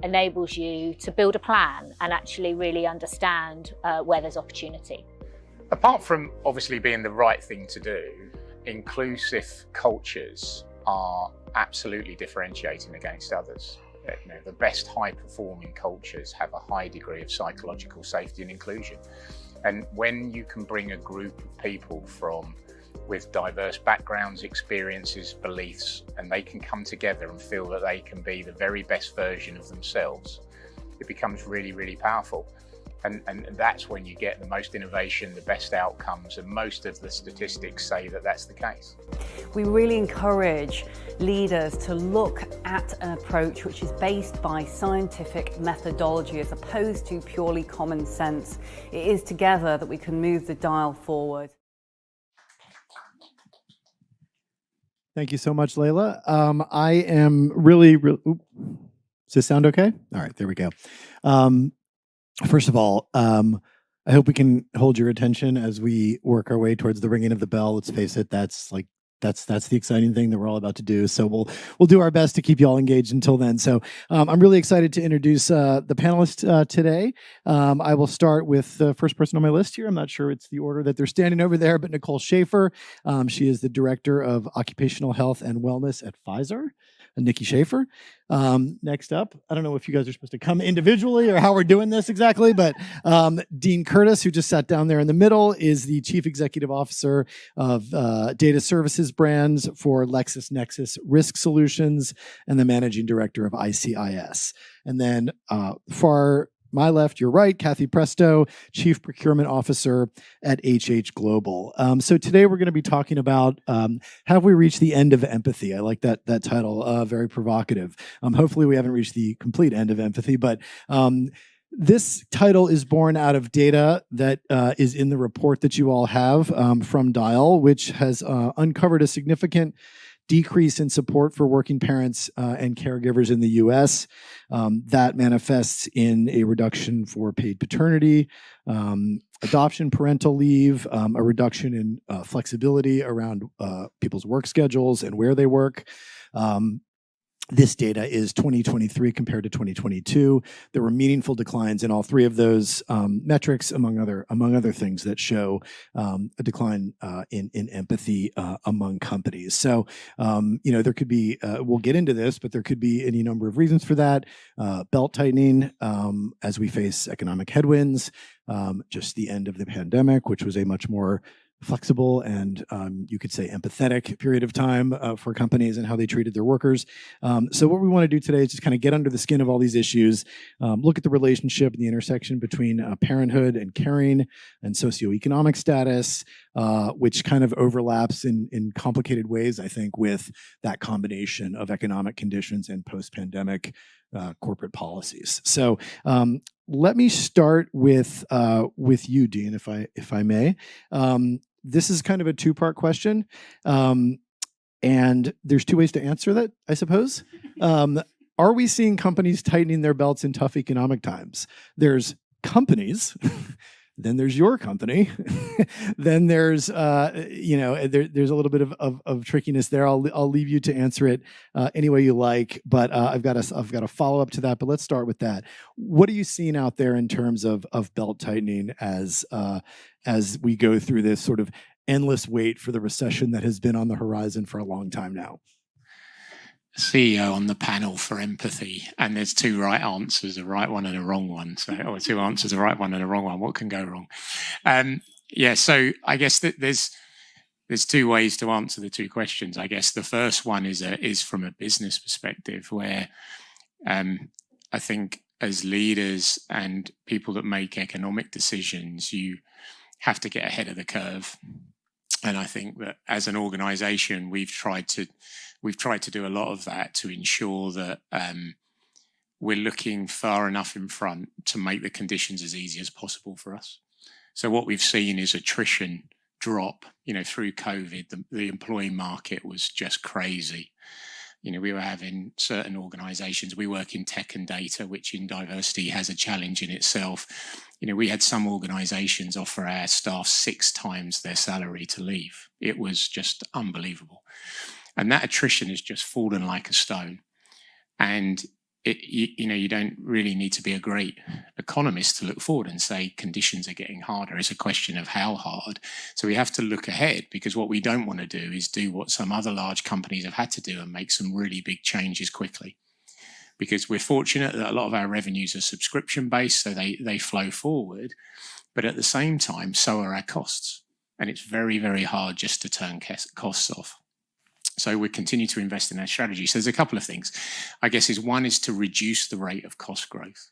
enables you to build a plan and actually really understand where there's opportunity. Apart from obviously being the right thing to do, inclusive cultures are absolutely differentiating against others. You know, the best high-performing cultures have a high degree of psychological safety and inclusion. And when you can bring a group of people with diverse backgrounds, experiences, beliefs, and they can come together and feel that they can be the very best version of themselves, it becomes really, really powerful. And that's when you get the most innovation, the best outcomes, and most of the statistics say that that's the case. We really encourage leaders to look at an approach which is based by scientific methodology as opposed to purely common sense. It is together that we can move the dial forward. Thank you so much, Layla. I am really, does this sound okay? All right, there we go. First of all, I hope we can hold your attention as we work our way towards the ringing of the bell. Let's face it, that's the exciting thing that we're all about to do. So we'll do our best to keep you all engaged until then. So I'm really excited to introduce the panelists today. I will start with the first person on my list here. I'm not sure it's the order that they're standing over there, but Nicole Schaefer. She is the Director of Occupational Health and Wellness at Pfizer. Nikki Schaefer. Next up, I don't know if you guys are supposed to come individually or how we're doing this exactly, but Dean Curtis, who just sat down there in the middle, is the Chief Executive Officer of Data Services Brands for LexisNexis Risk Solutions and the Managing Director of ICIS. And then far my left, your right, Kathy Presto, Chief Procurement Officer at HH Global. So today we're going to be talking about have we reached the end of empathy? I like that title, very provocative. Hopefully we haven't reached the complete end of empathy, but this title is born out of data that is in the report that you all have from Dial, which has uncovered a significant decrease in support for working parents and caregivers in the US. That manifests in a reduction for paid paternity, adoption parental leave, a reduction in flexibility around people's work schedules and where they work. This data is 2023 compared to 2022. There were meaningful declines in all three of those metrics, among other things that show a decline in empathy among companies. So, there could be, we'll get into this, but there could be any number of reasons for that. Belt tightening as we face economic headwinds, just the end of the pandemic, which was a much more flexible and you could say empathetic period of time for companies and how they treated their workers. So what we want to do today is just kind of get under the skin of all these issues, look at the relationship and the intersection between parenthood and caring and socioeconomic status, which kind of overlaps in complicated ways, I think, with that combination of economic conditions and post-pandemic corporate policies. So let me start with you, Dean, if I may. This is kind of a two-part question, and there's two ways to answer that, I suppose. Are we seeing companies tightening their belts in tough economic times? There's companies, then there's your company, then there's there's a little bit of trickiness there. I'll leave you to answer it any way you like, but I've got a follow up to that. But let's start with that. What are you seeing out there in terms of belt tightening as we go through this sort of endless wait for the recession that has been on the horizon for a long time now? CEO on the panel for empathy, and there's two right answers, a right one and a wrong one. So, or two answers, a right one and a wrong one. What can go wrong? So I guess that there's two ways to answer the two questions. I guess the first one is from a business perspective, where I think as leaders and people that make economic decisions, you have to get ahead of the curve. And I think that as an organization, we've tried to do a lot of that to ensure that we're looking far enough in front to make the conditions as easy as possible for us. So what we've seen is attrition drop. Through COVID, the employee market was just crazy. We were having certain organizations, we work in tech and data, which in diversity has a challenge in itself. We had some organizations offer our staff 6 times their salary to leave. It was just unbelievable. And that attrition has just fallen like a stone. And you don't really need to be a great economist to look forward and say conditions are getting harder. It's a question of how hard. So we have to look ahead, because what we don't want to do is do what some other large companies have had to do and make some really big changes quickly. Because we're fortunate that a lot of our revenues are subscription based, so they flow forward. But at the same time, so are our costs. And it's very, very hard just to turn costs off. So we continue to invest in our strategy. So there's a couple of things, I guess, one is to reduce the rate of cost growth.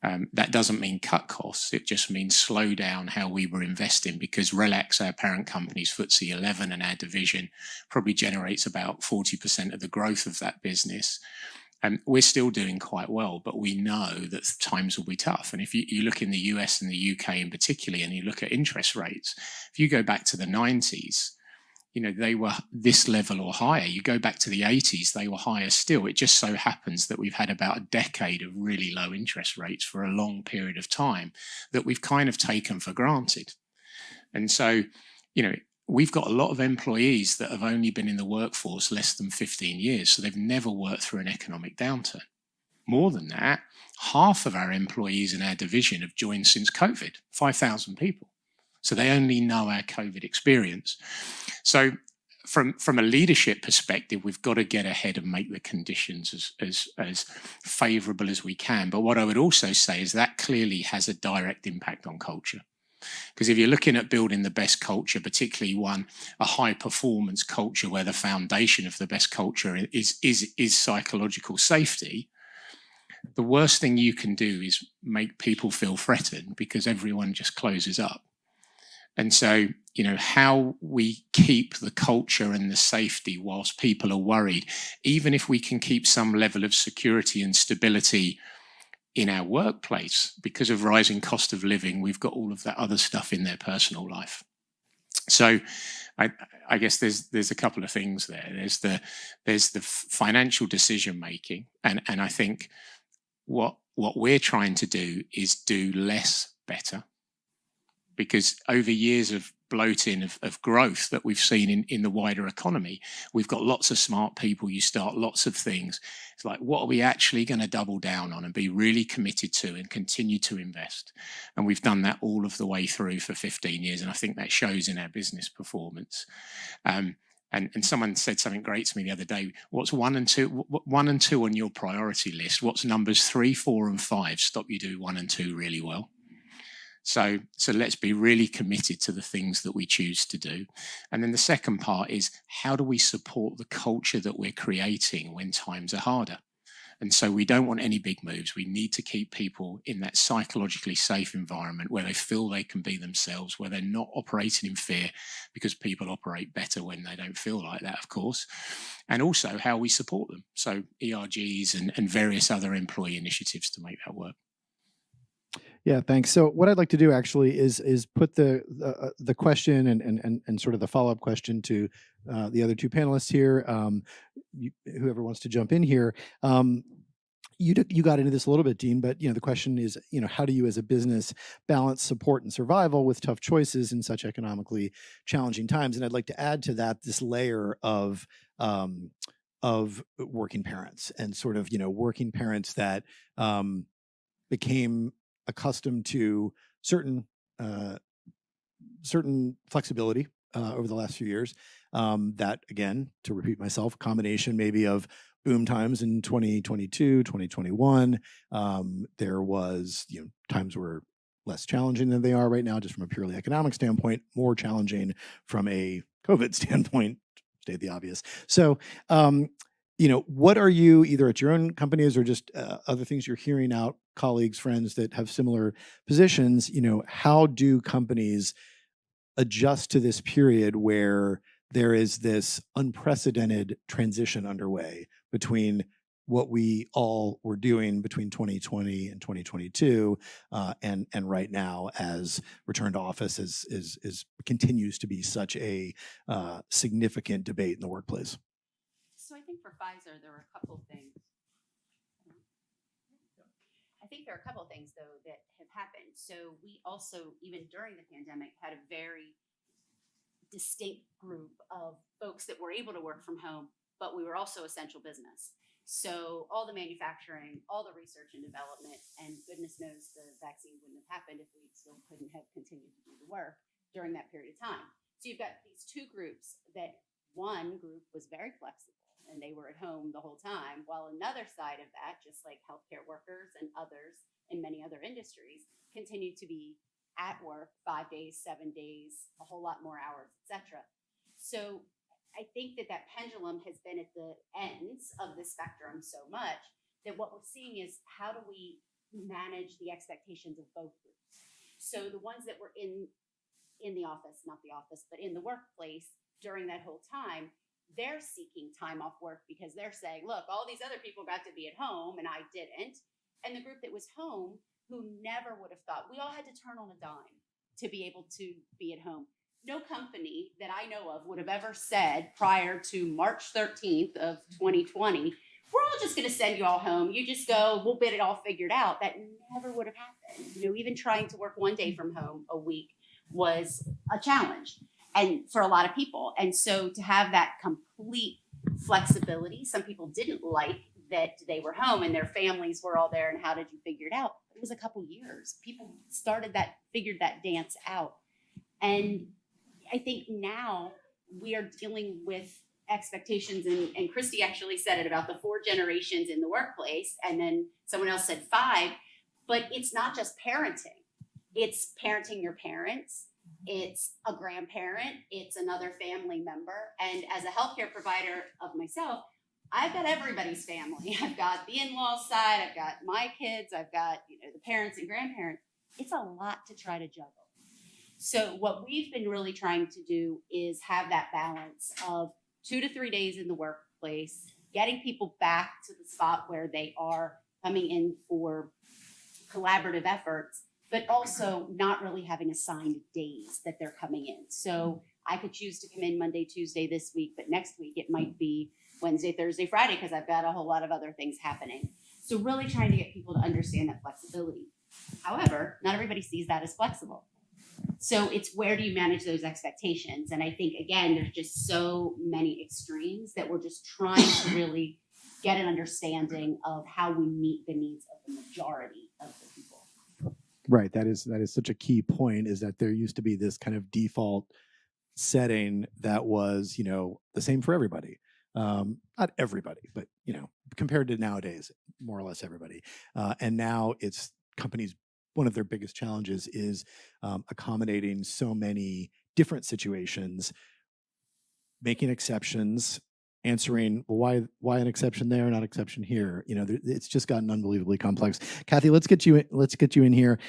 That doesn't mean cut costs. It just means slow down how we were investing, because Relax, our parent company's FTSE 11 and our division probably generates about 40% of the growth of that business. We're still doing quite well, but we know that times will be tough. And if you look in the US and the UK in particular, and you look at interest rates, if you go back to the 90s, they were this level or higher. You go back to the 80s, they were higher still. It just so happens that we've had about a decade of really low interest rates for a long period of time that we've kind of taken for granted. And so, we've got a lot of employees that have only been in the workforce less than 15 years, so they've never worked through an economic downturn. More than that, half of our employees in our division have joined since COVID, 5,000 people. So they only know our COVID experience. So from a leadership perspective, we've got to get ahead and make the conditions as favourable as we can. But what I would also say is that clearly has a direct impact on culture. Because if you're looking at building the best culture, particularly a high performance culture where the foundation of the best culture is psychological safety, the worst thing you can do is make people feel threatened because everyone just closes up. And so, how we keep the culture and the safety whilst people are worried, even if we can keep some level of security and stability in our workplace, because of rising cost of living, we've got all of that other stuff in their personal life. So I guess there's a couple of things there. There's the financial decision making, and I think what we're trying to do is do less better. Because over years of bloating of growth that we've seen in the wider economy, we've got lots of smart people, you start lots of things. It's like, what are we actually going to double down on and be really committed to and continue to invest? And we've done that all of the way through for 15 years. And I think that shows in our business performance. And someone said something great to me the other day. What's one and two on your priority list? What's numbers 3, 4, and 5 stop you do 1 and 2 really well? So let's be really committed to the things that we choose to do. And then the second part is, how do we support the culture that we're creating when times are harder? And so we don't want any big moves. We need to keep people in that psychologically safe environment where they feel they can be themselves, where they're not operating in fear, because people operate better when they don't feel like that, of course. And also how we support them. So ERGs and various other employee initiatives to make that work. Yeah, thanks. So what I'd like to do actually is put the question and sort of the follow-up question to the other two panelists here. Whoever wants to jump in here. You got into this a little bit, Dean, but the question is, how do you as a business balance support and survival with tough choices in such economically challenging times? And I'd like to add to that this layer of working parents and sort of working parents that became accustomed to certain flexibility over the last few years. That, again, to repeat myself, a combination maybe of boom times in 2022, 2021. There was, times were less challenging than they are right now, just from a purely economic standpoint, more challenging from a COVID standpoint, state the obvious. So, what are you, either at your own companies or just other things you're hearing out, colleagues, friends that have similar positions, how do companies adjust to this period where there is this unprecedented transition underway between what we all were doing between 2020 and 2022 and right now, as return to office is continues to be such a significant debate in the workplace? So I think for Pfizer, there are a couple of things. Though, that have happened. So we also, even during the pandemic, had a very distinct group of folks that were able to work from home, but we were also essential business. So all the manufacturing, all the research and development, and goodness knows the vaccine wouldn't have happened if we still couldn't have continued to do the work during that period of time. So you've got these two groups that one group was very flexible and they were at home the whole time, while another side of that, just like healthcare workers and others in many other industries, continued to be at work 5 days, 7 days, a whole lot more hours, etc. So I think that pendulum has been at the ends of the spectrum so much that what we're seeing is, how do we manage the expectations of both groups? So the ones that were in the office, not the office, but in the workplace during that whole time, they're seeking time off work because they're saying, look, all these other people got to be at home and I didn't. And the group that was home, who never would have thought, we all had to turn on a dime to be able to be at home. No company that I know of would have ever said prior to March 13th of 2020, we're all just going to send you all home. You just go, we'll get it all figured out. That never would have happened. Even trying to work 1 day from home a week was a challenge, and for a lot of people. And so to have that complete flexibility, some people didn't like that they were home and their families were all there, and how did you figure it out? It was a couple years. People figured that dance out. And I think now we are dealing with expectations, and Christy actually said it about the 4 generations in the workplace, and then someone else said 5, but it's not just parenting. It's parenting your parents, it's a grandparent, it's another family member. And as a healthcare provider of myself, I've got everybody's family. I've got the in-law side, I've got my kids, I've got the parents and grandparents. It's a lot to try to juggle. So what we've been really trying to do is have that balance of 2 to 3 days in the workplace, getting people back to the spot where they are coming in for collaborative efforts, but also not really having assigned days that they're coming in. So I could choose to come in Monday, Tuesday this week, but next week it might be Wednesday, Thursday, Friday, because I've got a whole lot of other things happening. So really trying to get people to understand that flexibility. However, not everybody sees that as flexible. So it's where do you manage those expectations? And I think, again, there's just so many extremes that we're just trying to really get an understanding of how we meet the needs of the majority of the people. Right. That is such a key point, is that there used to be this kind of default setting that was, the same for everybody. Not everybody, but, compared to nowadays, more or less everybody. And now it's companies, one of their biggest challenges is accommodating so many different situations, making exceptions, answering, well, why an exception there, not exception here. It's just gotten unbelievably complex. Kathy, let's get you in here.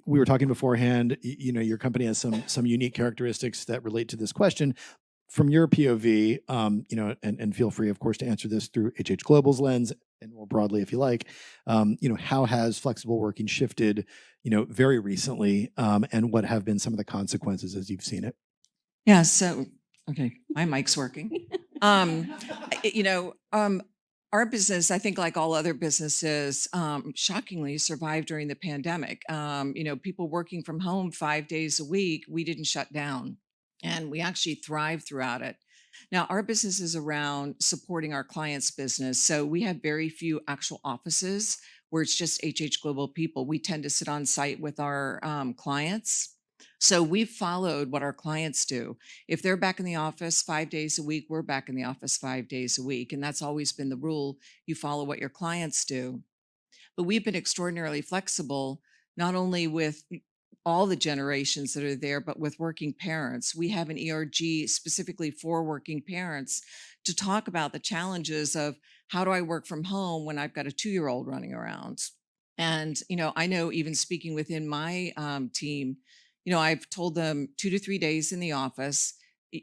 We were talking beforehand. Your company has some unique characteristics that relate to this question. From your POV, and feel free, of course, to answer this through HH Global's lens and more broadly, if you like. How has flexible working shifted, very recently, and what have been some of the consequences as you've seen it? Yeah. So, okay, my mic's working. Our business, I think, like all other businesses, shockingly survived during the pandemic. People working from home 5 days a week, we didn't shut down, and we actually thrived throughout it. Now, our business is around supporting our clients' business. So we have very few actual offices where it's just HH Global people. We tend to sit on site with our clients. So we've followed what our clients do. If they're back in the office 5 days a week, we're back in the office 5 days a week. And that's always been the rule. You follow what your clients do. But we've been extraordinarily flexible, not only with all the generations that are there, but with working parents. We have an ERG specifically for working parents to talk about the challenges of how do I work from home when I've got a 2-year-old running around. And, I know even speaking within my team, I've told them 2 to 3 days in the office.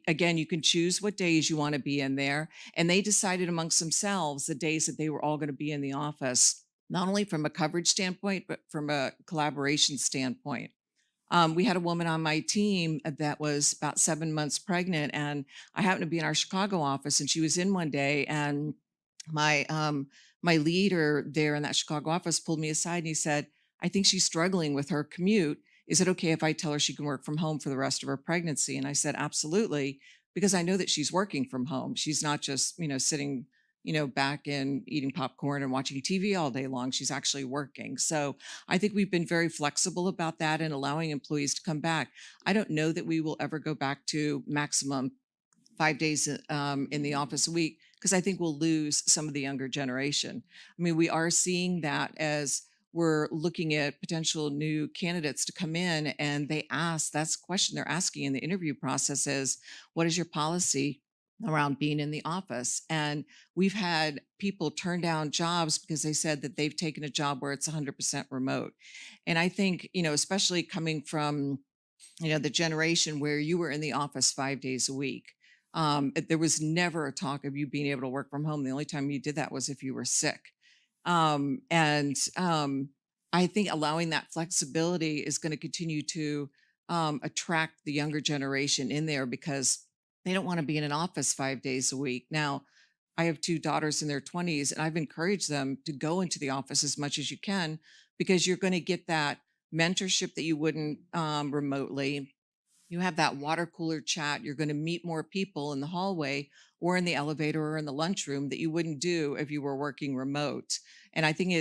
Again, you can choose what days you want to be in there. And they decided amongst themselves the days that they were all going to be in the office, not only from a coverage standpoint, but from a collaboration standpoint. We had a woman on my team that was about 7 months pregnant, and I happened to be in our Chicago office, and she was in one day, and my leader there in that Chicago office pulled me aside and he said, I think she's struggling with her commute. Is it okay if I tell her she can work from home for the rest of her pregnancy? And I said, absolutely, because I know that she's working from home. She's not just, sitting, back and eating popcorn and watching TV all day long. She's actually working. So I think we've been very flexible about that and allowing employees to come back. I don't know that we will ever go back to maximum 5 days in the office a week, because I think we'll lose some of the younger generation. I mean, we are seeing that as we're looking at potential new candidates to come in, and that's the question they're asking in the interview process is, what is your policy around being in the office? And we've had people turn down jobs because they said that they've taken a job where it's 100% remote. And I think, especially coming from, the generation where you were in the office 5 days a week, there was never a talk of you being able to work from home. The only time you did that was if you were sick. I think allowing that flexibility is going to continue to attract the younger generation in there, because they don't want to be in an office 5 days a week. Now, I have 2 daughters in their 20s, and I've encouraged them to go into the office as much as you can, because you're going to get that mentorship that you wouldn't remotely. You have that water cooler chat. You're going to meet more people in the hallway or in the elevator or in the lunchroom that you wouldn't do if you were working remote. And I think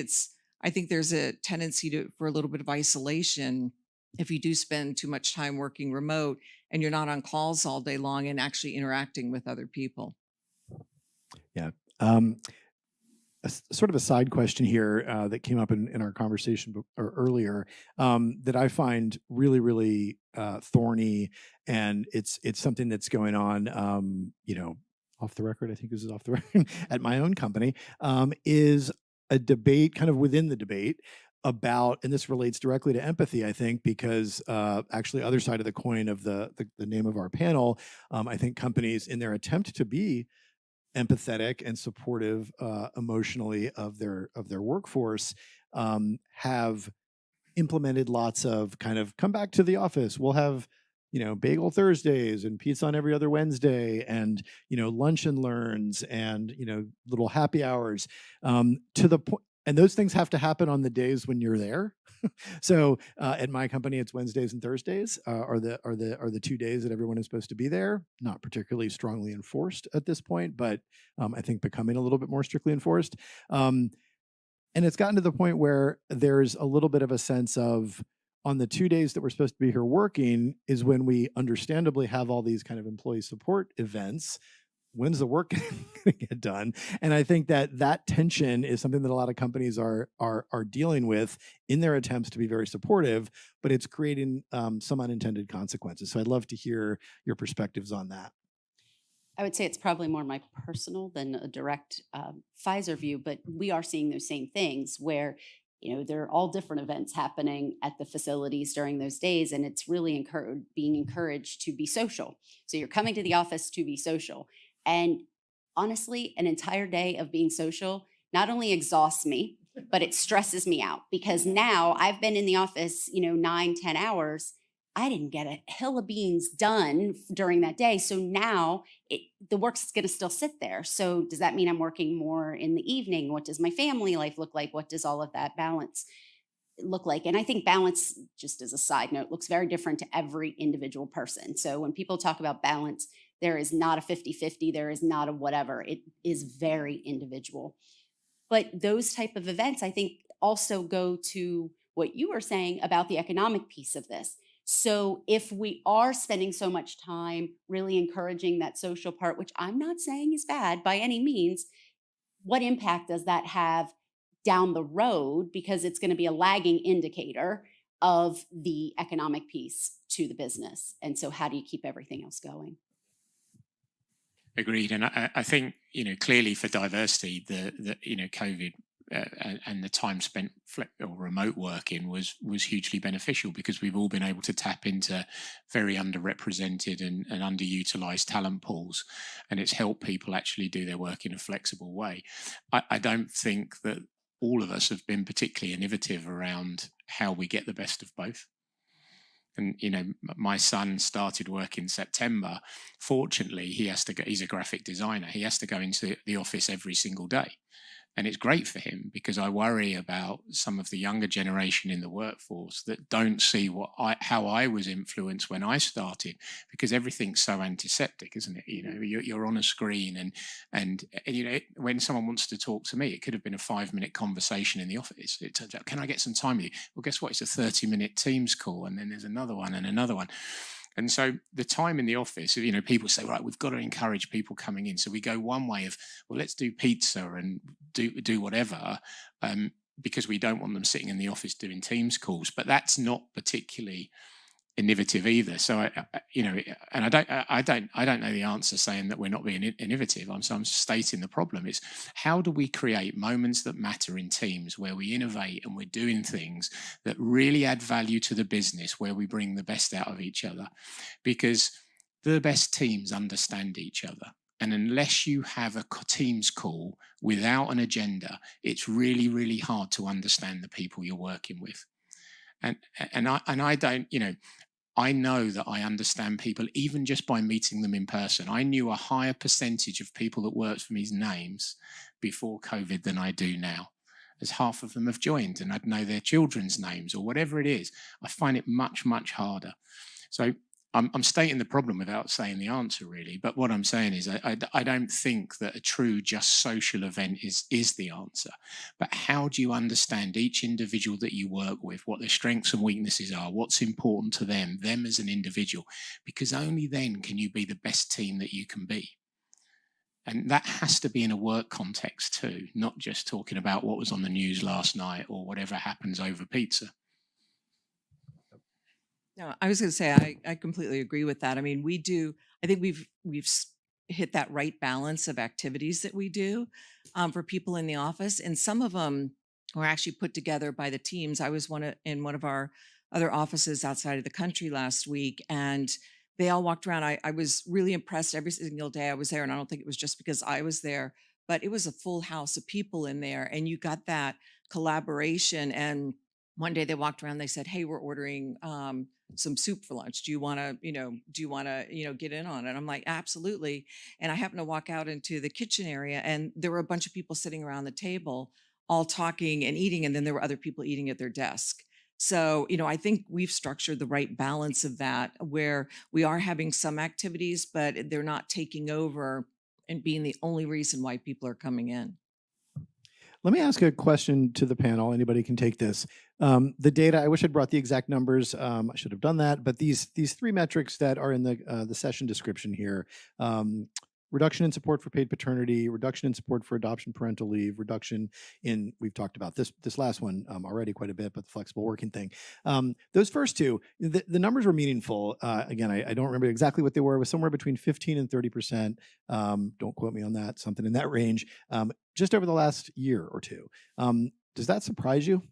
there's a tendency for a little bit of isolation if you do spend too much time working remote and you're not on calls all day long and actually interacting with other people. Yeah. Sort of a side question here that came up in our conversation or earlier that I find really, really thorny, and it's something that's going on, off the record. I think this is off the record at my own company. Is a debate, kind of within the debate, about, and this relates directly to empathy, I think, because actually, other side of the coin of the name of our panel, I think companies, in their attempt to be empathetic and supportive emotionally of their workforce, have implemented lots of kind of come back to the office. We'll have bagel Thursdays and pizza on every other Wednesday, and lunch and learns, and little happy hours, to the point. And those things have to happen on the days when you're there. So at my company, it's Wednesdays and Thursdays are the 2 days that everyone is supposed to be there. Not particularly strongly enforced at this point, but I think becoming a little bit more strictly enforced. And it's gotten to the point where there's a little bit of a sense of, on the 2 days that we're supposed to be here working is when we understandably have all these kind of employee support events. When's the work going to get done? And I think that tension is something that a lot of companies are dealing with in their attempts to be very supportive, but it's creating some unintended consequences. So I'd love to hear your perspectives on that. I would say it's probably more my personal than a direct Pfizer view, but we are seeing those same things where there are all different events happening at the facilities during those days, and it's really being encouraged to be social. So you're coming to the office to be social. And honestly, an entire day of being social not only exhausts me, but it stresses me out, because now I've been in the office, 9-10 hours. I didn't get a hill of beans done during that day. So now the work's going to still sit there. So does that mean I'm working more in the evening? What does my family life look like? What does all of that balance look like? And I think balance, just as a side note, looks very different to every individual person. So when people talk about balance, there is not a 50-50, there is not a whatever. It is very individual. But those type of events, I think, also go to what you were saying about the economic piece of this. So if we are spending so much time really encouraging that social part, which I'm not saying is bad by any means, what impact does that have down the road? Because it's going to be a lagging indicator of the economic piece to the business. And so how do you keep everything else going? Agreed. And I think, clearly for diversity, the COVID and the time spent or remote working was hugely beneficial, because we've all been able to tap into very underrepresented and underutilized talent pools, and it's helped people actually do their work in a flexible way. I don't think that all of us have been particularly innovative around how we get the best of both. And, my son started work in September. Fortunately, he's a graphic designer. He has to go into the office every single day. And it's great for him, because I worry about some of the younger generation in the workforce that don't see how I was influenced when I started, because everything's so antiseptic, isn't it? You're on a screen, and when someone wants to talk to me, it could have been a 5-minute conversation in the office. It turns out, can I get some time with you? Well, guess what? It's a 30-minute Teams call, and then there's another one and another one. And so the time in the office, people say, right, we've got to encourage people coming in. So we go one way of, well, let's do pizza and do whatever, because we don't want them sitting in the office doing Teams calls. But that's not particularly innovative either. So and I don't know the answer saying that we're not being innovative. I'm stating the problem is, how do we create moments that matter in teams where we innovate and we're doing things that really add value to the business, where we bring the best out of each other? Because the best teams understand each other. And unless you have a Teams call without an agenda, it's really, really hard to understand the people you're working with. And I don't, I know that I understand people even just by meeting them in person. I knew a higher percentage of people that worked for me's names before COVID than I do now, as half of them have joined, and I'd know their children's names or whatever it is. I find it much, much harder. So I'm stating the problem without saying the answer, really. But what I'm saying is I don't think that a true just social event is the answer. But how do you understand each individual that you work with, what their strengths and weaknesses are, what's important to them as an individual? Because only then can you be the best team that you can be. And that has to be in a work context too, not just talking about what was on the news last night or whatever happens over pizza. No, I was going to say I completely agree with that. I mean, I think we've hit that right balance of activities that we do for people in the office, and some of them were actually put together by the teams. I was in one of our other offices outside of the country last week, and they all walked around. I was really impressed every single day I was there, and I don't think it was just because I was there, but it was a full house of people in there, and you got that collaboration. And one day they walked around, they said, "Hey, we're ordering some soup for lunch. Do you want to, get in on it?" I'm like, "Absolutely." And I happened to walk out into the kitchen area, and there were a bunch of people sitting around the table, all talking and eating. And then there were other people eating at their desk. So, I think we've structured the right balance of that, where we are having some activities, but they're not taking over and being the only reason why people are coming in. Let me ask a question to the panel. Anybody can take this. The data, I wish I'd brought the exact numbers. I should have done that. But these three metrics that are in the session description here, reduction in support for paid paternity, reduction in support for adoption parental leave, reduction in, we've talked about this last one already quite a bit, but the flexible working thing. Those first two, the numbers were meaningful. Again, I don't remember exactly what they were. It was somewhere between 15 and 30%. Don't quote me on that, something in that range, just over the last year or two. Does that surprise you?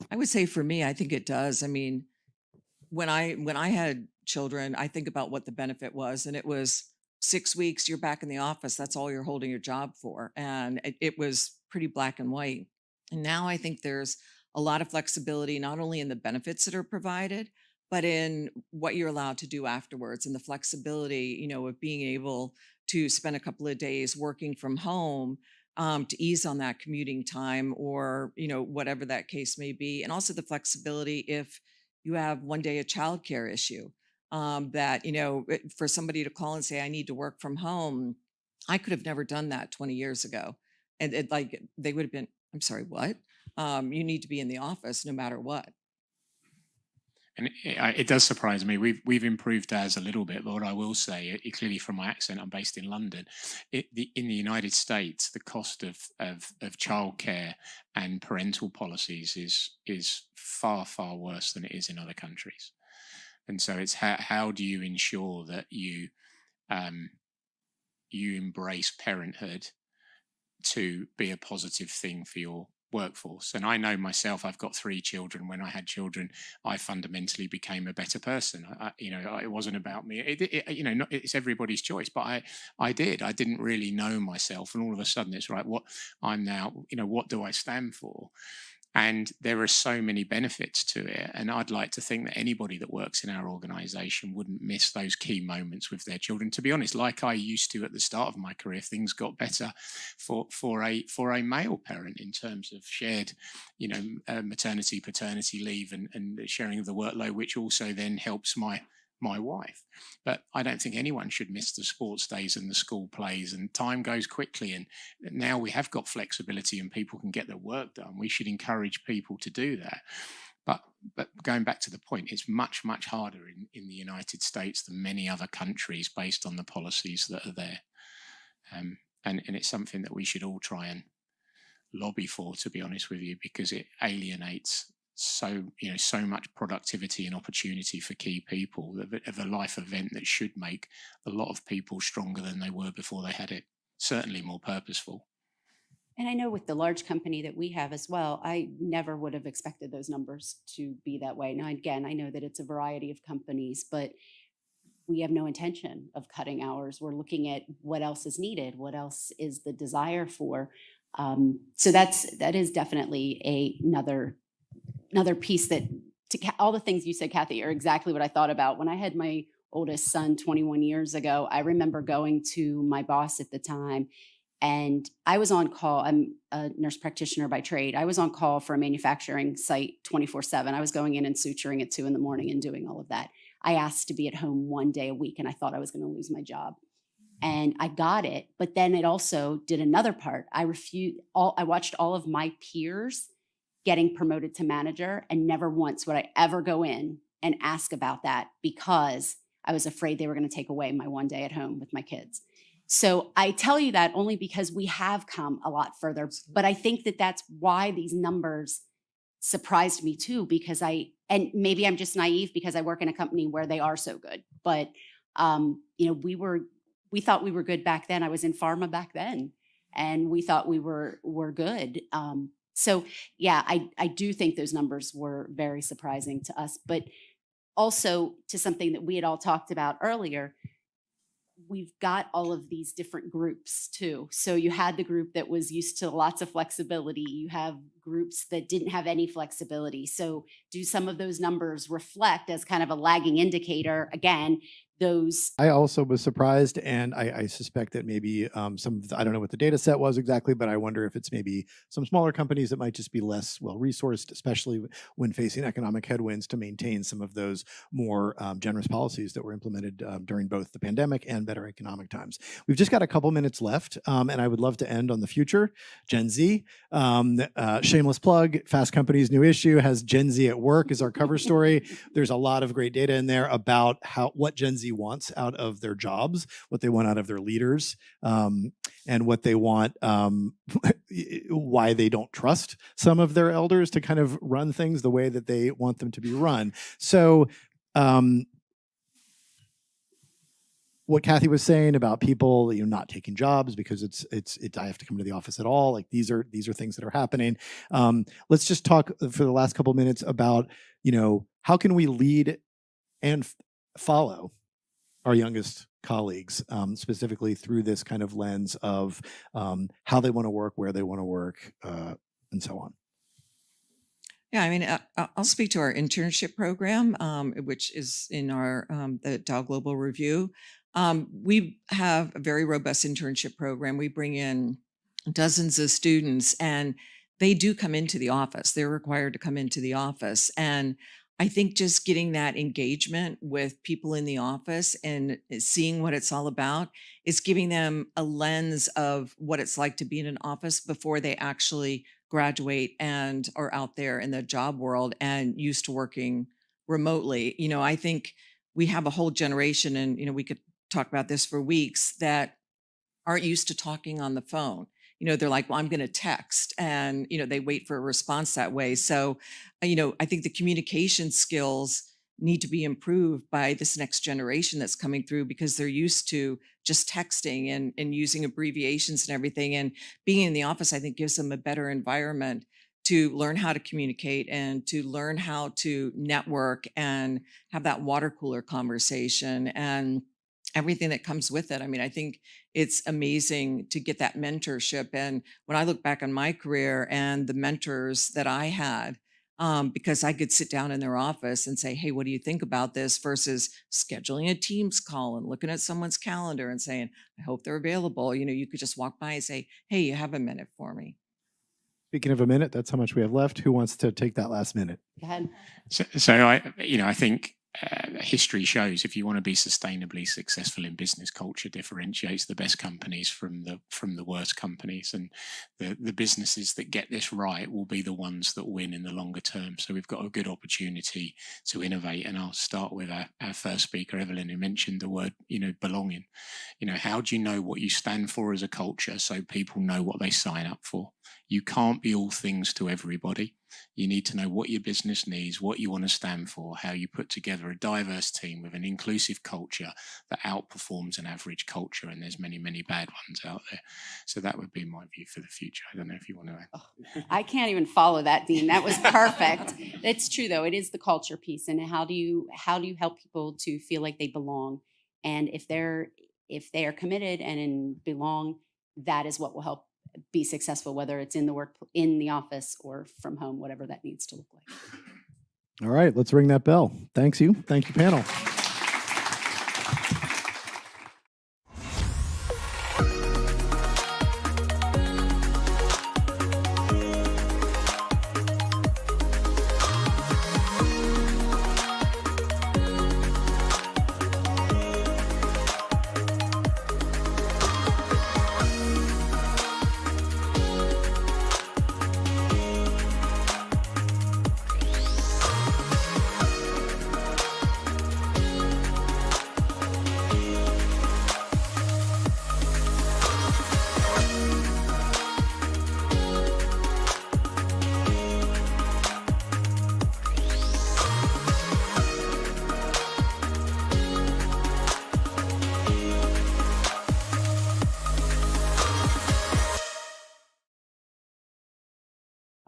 I would say for me, I think it does. I mean, when I had children, I think about what the benefit was, and it was 6 weeks, you're back in the office. That's all you're holding your job for. And it was pretty black and white. And now I think there's a lot of flexibility, not only in the benefits that are provided, but in what you're allowed to do afterwards, and the flexibility, of being able to spend a couple of days working from home to ease on that commuting time, or, whatever that case may be. And also the flexibility if you have one day a childcare issue, that, for somebody to call and say, "I need to work from home." I could have never done that 20 years ago. And they would have been, "I'm sorry, what?" You need to be in the office no matter what. And it does surprise me. We've improved ours a little bit, but what I will say, clearly from my accent, I'm based in London. In the United States, the cost of childcare and parental policies is far, far worse than it is in other countries. And so it's how do you ensure that you embrace parenthood to be a positive thing for your workforce. And I know myself, I've got 3 children. When I had children, I fundamentally became a better person. It wasn't about me. It's everybody's choice, but I didn't really know myself. And all of a sudden it's right, what I'm now, what do I stand for? And there are so many benefits to it. And I'd like to think that anybody that works in our organization wouldn't miss those key moments with their children. To be honest, like I used to at the start of my career, things got better for a male parent in terms of shared, maternity, paternity leave and sharing of the workload, which also then helps my wife. But I don't think anyone should miss the sports days and the school plays, and time goes quickly. And now we have got flexibility and people can get their work done. We should encourage people to do that. But going back to the point, it's much, much harder in the United States than many other countries based on the policies that are there. And it's something that we should all try and lobby for, to be honest with you, because it alienates so much productivity and opportunity for key people of a life event that should make a lot of people stronger than they were before they had it, certainly more purposeful. And I know with the large company that we have as well, I never would have expected those numbers to be that way. Now, again, I know that it's a variety of companies, but we have no intention of cutting hours. We're looking at what else is needed, what else is the desire for. So that is definitely another piece that all the things you said, Kathy, are exactly what I thought about. When I had my oldest son 21 years ago, I remember going to my boss at the time And I was on call. I'm a nurse practitioner by trade. I was on call for a manufacturing site 24/7. I was going in and suturing at 2 a.m. and doing all of that. I asked to be at home 1 day a week, and I thought I was going to lose my job. And I got it, but then it also did another part. I watched all of my peers getting promoted to manager, and never once would I ever go in and ask about that because I was afraid they were going to take away my 1 day at home with my kids. So I tell you that only because we have come a lot further, but I think that that's why these numbers surprised me too, because and maybe I'm just naive because I work in a company where they are so good, but we thought we were good back then. I was in pharma back then, and we thought we were good. So yeah, I do think those numbers were very surprising to us, but also to something that we had all talked about earlier. We've got all of these different groups too. So you had the group that was used to lots of flexibility. You have groups that didn't have any flexibility. So do some of those numbers reflect as kind of a lagging indicator, again, those? I also was surprised, and I suspect that maybe I don't know what the data set was exactly, but I wonder if it's maybe some smaller companies that might just be less well-resourced, especially when facing economic headwinds, to maintain some of those more generous policies that were implemented during both the pandemic and better economic times. We've just got a couple minutes left, and I would love to end on the future. Gen Z, shameless plug, Fast Company's new issue has Gen Z at work as our cover story. There's a lot of great data in there about what Gen Z wants out of their jobs, what they want out of their leaders, and what they want, why they don't trust some of their elders to kind of run things the way that they want them to be run. So what Kathy was saying about people, not taking jobs because I have to come to the office at all. Like these are things that are happening. Let's just talk for the last couple minutes about, how can we lead and follow our youngest colleagues, specifically through this kind of lens of how they want to work, where they want to work, and so on. Yeah, I mean, I'll speak to our internship program, which is in our the Dow Global Review. We have a very robust internship program. We bring in dozens of students, and they do come into the office. They're required to come into the office. And I think just getting that engagement with people in the office and seeing what it's all about is giving them a lens of what it's like to be in an office before they actually graduate and are out there in the job world and used to working remotely. I think we have a whole generation, and we could talk about this for weeks, that aren't used to talking on the phone. They're like, well, I'm going to text, and, they wait for a response that way. So, I think the communication skills need to be improved by this next generation that's coming through, because they're used to just texting and using abbreviations and everything. And being in the office, I think, gives them a better environment to learn how to communicate and to learn how to network and have that water cooler conversation and everything that comes with it. I mean, I think it's amazing to get that mentorship. And when I look back on my career and the mentors that I had, because I could sit down in their office and say, hey, what do you think about this? Versus scheduling a Teams call and looking at someone's calendar and saying, I hope they're available. You could just walk by and say, hey, you have a minute for me. Speaking of a minute, that's how much we have left. Who wants to take that last minute? Go ahead. So I think history shows if you want to be sustainably successful in business, culture differentiates the best companies from the worst companies, and the businesses that get this right will be the ones that win in the longer term. So we've got a good opportunity to innovate, and I'll start with our first speaker, Evelyn, who mentioned the word belonging. How do you know what you stand for as a culture so people know what they sign up for? You can't be all things to everybody. You need to know what your business needs, what you want to stand for, how you put together a diverse team with an inclusive culture that outperforms an average culture. And there's many, many bad ones out there. So that would be my view for the future. I don't know if you want to add. I can't even follow that, Dean. That was perfect. It's true, though. It is the culture piece. And how do you help people to feel like they belong? And if they are committed and belong, that is what will help be successful, whether it's in the office or from home, whatever that needs to look like. All right, let's ring that bell. Thank you, panel.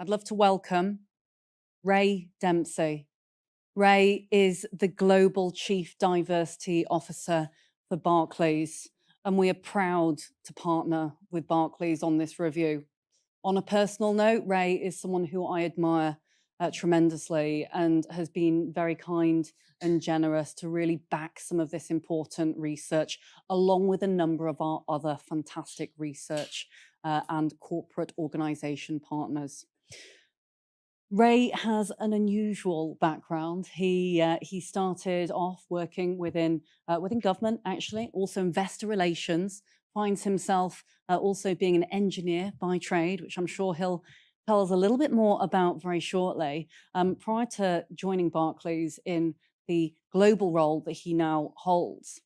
I'd love to welcome Ray Dempsey. Ray is the Global Chief Diversity Officer for Barclays, and we are proud to partner with Barclays on this review. On a personal note, Ray is someone who I admire tremendously and has been very kind and generous to really back some of this important research, along with a number of our other fantastic research and corporate organization partners. Ray has an unusual background. He started off working within government, actually, also investor relations. Finds himself also being an engineer by trade, which I'm sure he'll tell us a little bit more about very shortly. Prior to joining Barclays in the global role that he now holds,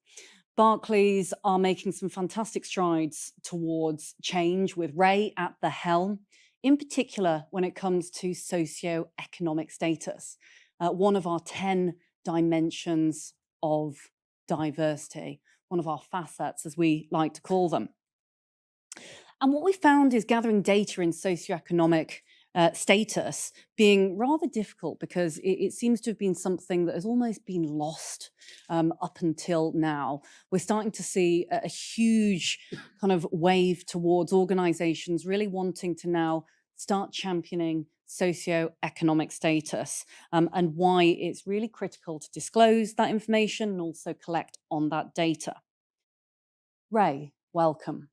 Barclays are making some fantastic strides towards change with Ray at the helm, in particular when it comes to socioeconomic status, one of our 10 dimensions of diversity, one of our facets, as we like to call them. And what we found is gathering data in socioeconomic status being rather difficult because it seems to have been something that has almost been lost up until now. We're starting to see a huge kind of wave towards organizations really wanting to now start championing socioeconomic status and why it's really critical to disclose that information and also collect on that data. Ray, welcome.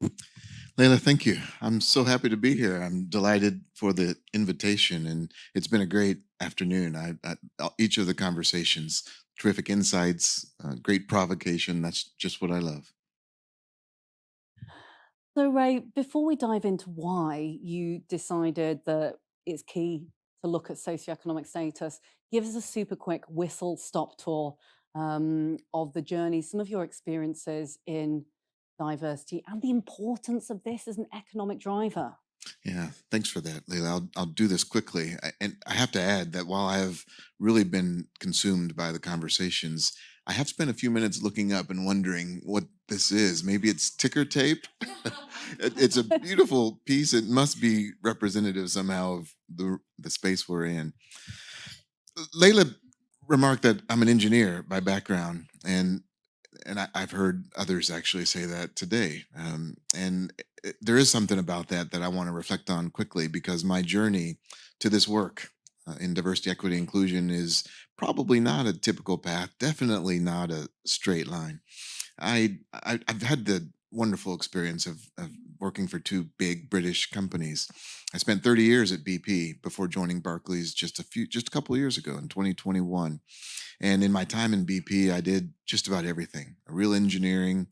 Layla, thank you. I'm so happy to be here. I'm delighted for the invitation, and it's been a great afternoon. Each of the conversations, terrific insights, great provocation. That's just what I love. So, Ray, before we dive into why you decided that it's key to look at socioeconomic status, give us a super quick whistle-stop tour of the journey, some of your experiences in diversity and the importance of this as an economic driver. Yeah, thanks for that, Layla. I'll do this quickly. And I have to add that while I have really been consumed by the conversations, I have spent a few minutes looking up and wondering what this is. Maybe it's ticker tape. It's a beautiful piece. It must be representative somehow of the space we're in. Layla remarked that I'm an engineer by background, and I've heard others actually say that today. There is something about that I want to reflect on quickly, because my journey to this work in diversity, equity, inclusion is probably not a typical path, definitely not a straight line. I've had the wonderful experience of working for two big British companies. I spent 30 years at BP before joining Barclays just a couple of years ago in 2021. And in my time in BP, I did just about everything: real engineering,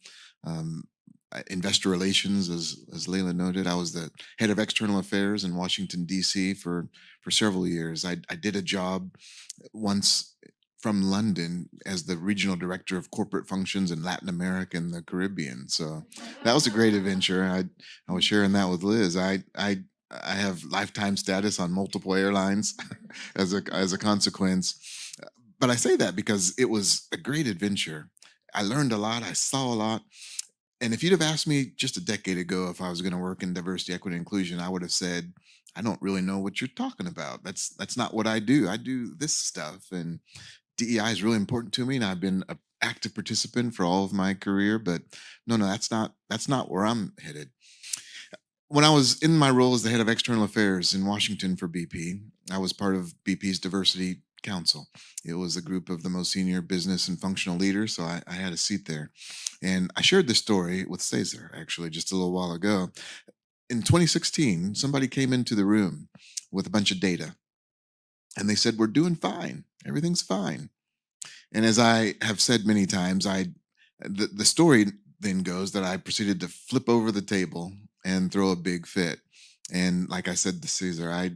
investor relations, as Layla noted. I was the head of external affairs in Washington, D.C. for several years. I did a job once from London as the regional director of corporate functions in Latin America and the Caribbean. So that was a great adventure. I was sharing that with Liz. I have lifetime status on multiple airlines as a consequence. But I say that because it was a great adventure. I learned a lot. I saw a lot. And if you'd have asked me just a decade ago if I was going to work in diversity, equity, inclusion, I would have said, I don't really know what you're talking about. That's not what I do. I do this stuff. And DEI is really important to me, and I've been an active participant for all of my career. But no, that's not where I'm headed. When I was in my role as the head of external affairs in Washington for BP, I was part of BP's diversity council. It was a group of the most senior business and functional leaders, so I had a seat there. And I shared this story with Cesar, actually, just a little while ago. In 2016, somebody came into the room with a bunch of data, and they said, we're doing fine. Everything's fine. And as I have said many times, the story then goes that I proceeded to flip over the table and throw a big fit. And like I said to Cesar, I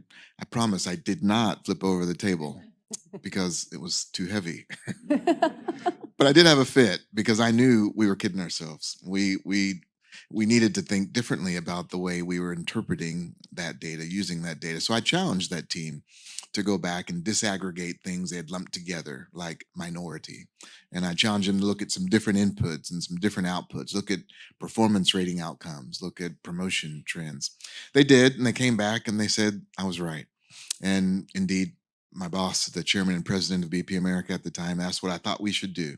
promise I did not flip over the table because it was too heavy. But I did have a fit because I knew we were kidding ourselves. We needed to think differently about the way we were interpreting that data, using that data. So I challenged that team to go back and disaggregate things they had lumped together, like minority. And I challenged them to look at some different inputs and some different outputs, look at performance rating outcomes, look at promotion trends. They did, and they came back and they said, I was right. And indeed, my boss, the chairman and president of BP America at the time, asked what I thought we should do.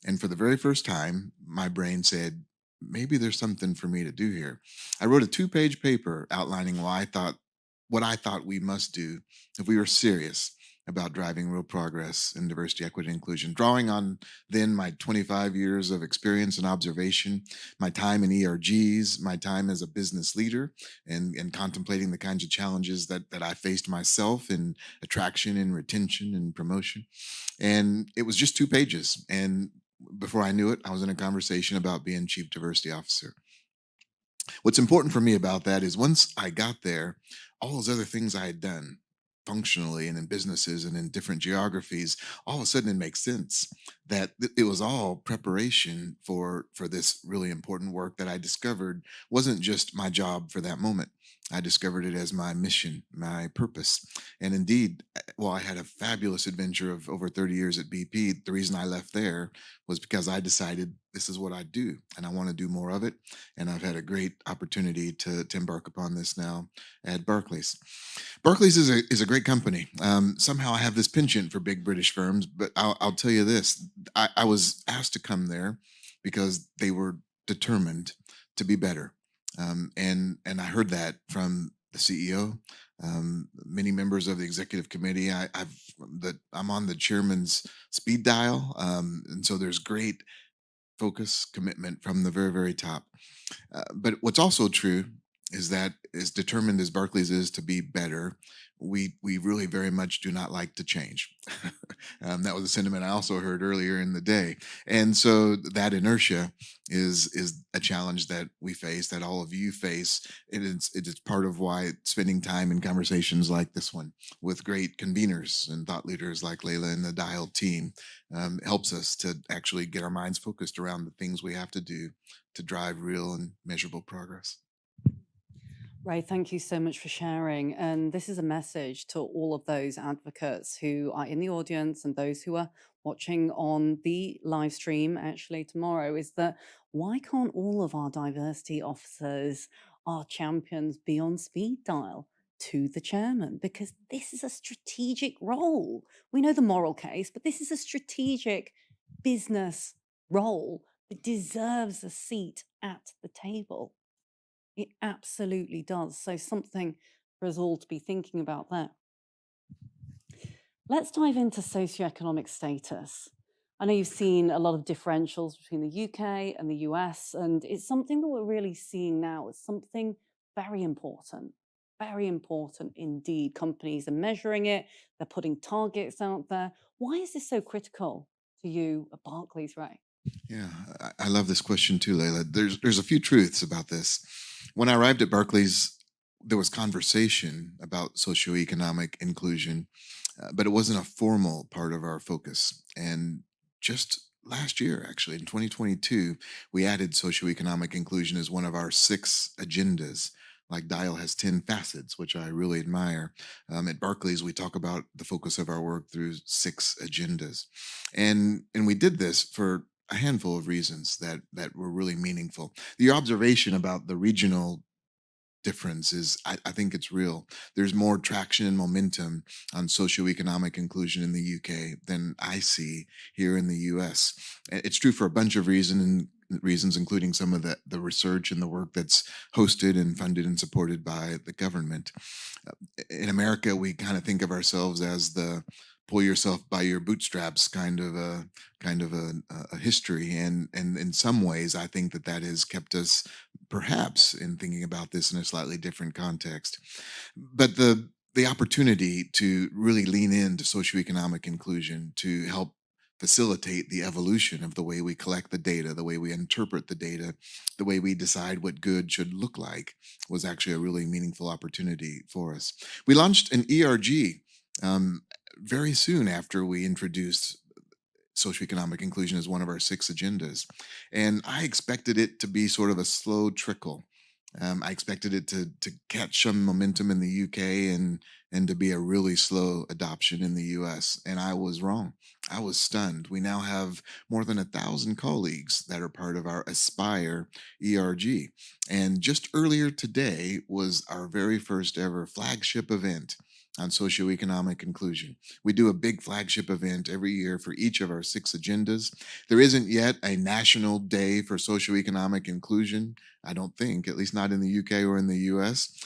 And for the very first time, my brain said, maybe there's something for me to do here. I wrote a 2-page paper outlining what I thought we must do if we were serious about driving real progress in diversity, equity, and inclusion, drawing on then my 25 years of experience and observation, my time in ERGs, my time as a business leader, and contemplating the kinds of challenges that I faced myself in attraction and retention and promotion. And it was just 2 pages. And before I knew it, I was in a conversation about being chief diversity officer. What's important for me about that is once I got there, all those other things I had done functionally and in businesses and in different geographies, all of a sudden it makes sense that it was all preparation for this really important work that I discovered wasn't just my job for that moment. I discovered it as my mission, my purpose. And indeed, while I had a fabulous adventure of over 30 years at BP, the reason I left there was because I decided this is what I do and I want to do more of it. And I've had a great opportunity to embark upon this now at Barclays. Barclays is a great company. Somehow I have this penchant for big British firms, but I'll tell you this. I was asked to come there because they were determined to be better. And I heard that from the CEO, many members of the executive committee. I'm on the chairman's speed dial, and so there's great focus, commitment from the very, very top. But what's also true is that as determined as Barclays is to be better, we really very much do not like to change. That was a sentiment I also heard earlier in the day. And so that inertia is a challenge that we face, that all of you face. It's part of why spending time in conversations like this one with great conveners and thought leaders like Layla and the Dial team helps us to actually get our minds focused around the things we have to do to drive real and measurable progress. Ray, thank you so much for sharing. And this is a message to all of those advocates who are in the audience and those who are watching on the live stream actually tomorrow, is that why can't all of our diversity officers, our champions, be on speed dial to the chairman? Because this is a strategic role. We know the moral case, but this is a strategic business role that deserves a seat at the table. It absolutely does. So something for us all to be thinking about there. Let's dive into socioeconomic status. I know you've seen a lot of differentials between the UK and the US, and it's something that we're really seeing now. It's something very important indeed. Companies are measuring it, they're putting targets out there. Why is this so critical to you at Barclays, Ray? Yeah, I love this question too, Layla. There's a few truths about this. When I arrived at Barclays, there was conversation about socioeconomic inclusion, but it wasn't a formal part of our focus. And just last year, actually, in 2022, we added socioeconomic inclusion as one of our 6 agendas. Like Dial has 10 facets, which I really admire. At Barclays, we talk about the focus of our work through 6 agendas. And we did this for a handful of reasons that were really meaningful. The observation about the regional difference is, I think it's real. There's more traction and momentum on socioeconomic inclusion in the UK than I see here in the US. It's true for a bunch of reasons, including some of the research and the work that's hosted and funded and supported by the government. In America, we kind of think of ourselves as the pull yourself by your bootstraps kind of a history, and in some ways I think that has kept us perhaps in thinking about this in a slightly different context. But the opportunity to really lean into socioeconomic inclusion to help facilitate the evolution of the way we collect the data, the way we interpret the data, the way we decide what good should look like, was actually a really meaningful opportunity for us. We launched an ERG very soon after we introduced socioeconomic inclusion as one of our 6 agendas. And I expected it to be sort of a slow trickle. I expected it to catch some momentum in the UK and to be a really slow adoption in the US. And I was wrong. I was stunned. We now have more than 1,000 colleagues that are part of our Aspire ERG. And just earlier today was our very first ever flagship event on socioeconomic inclusion. We do a big flagship event every year for each of our 6 agendas. There isn't yet a national day for socioeconomic inclusion, I don't think, at least not in the UK or in the US.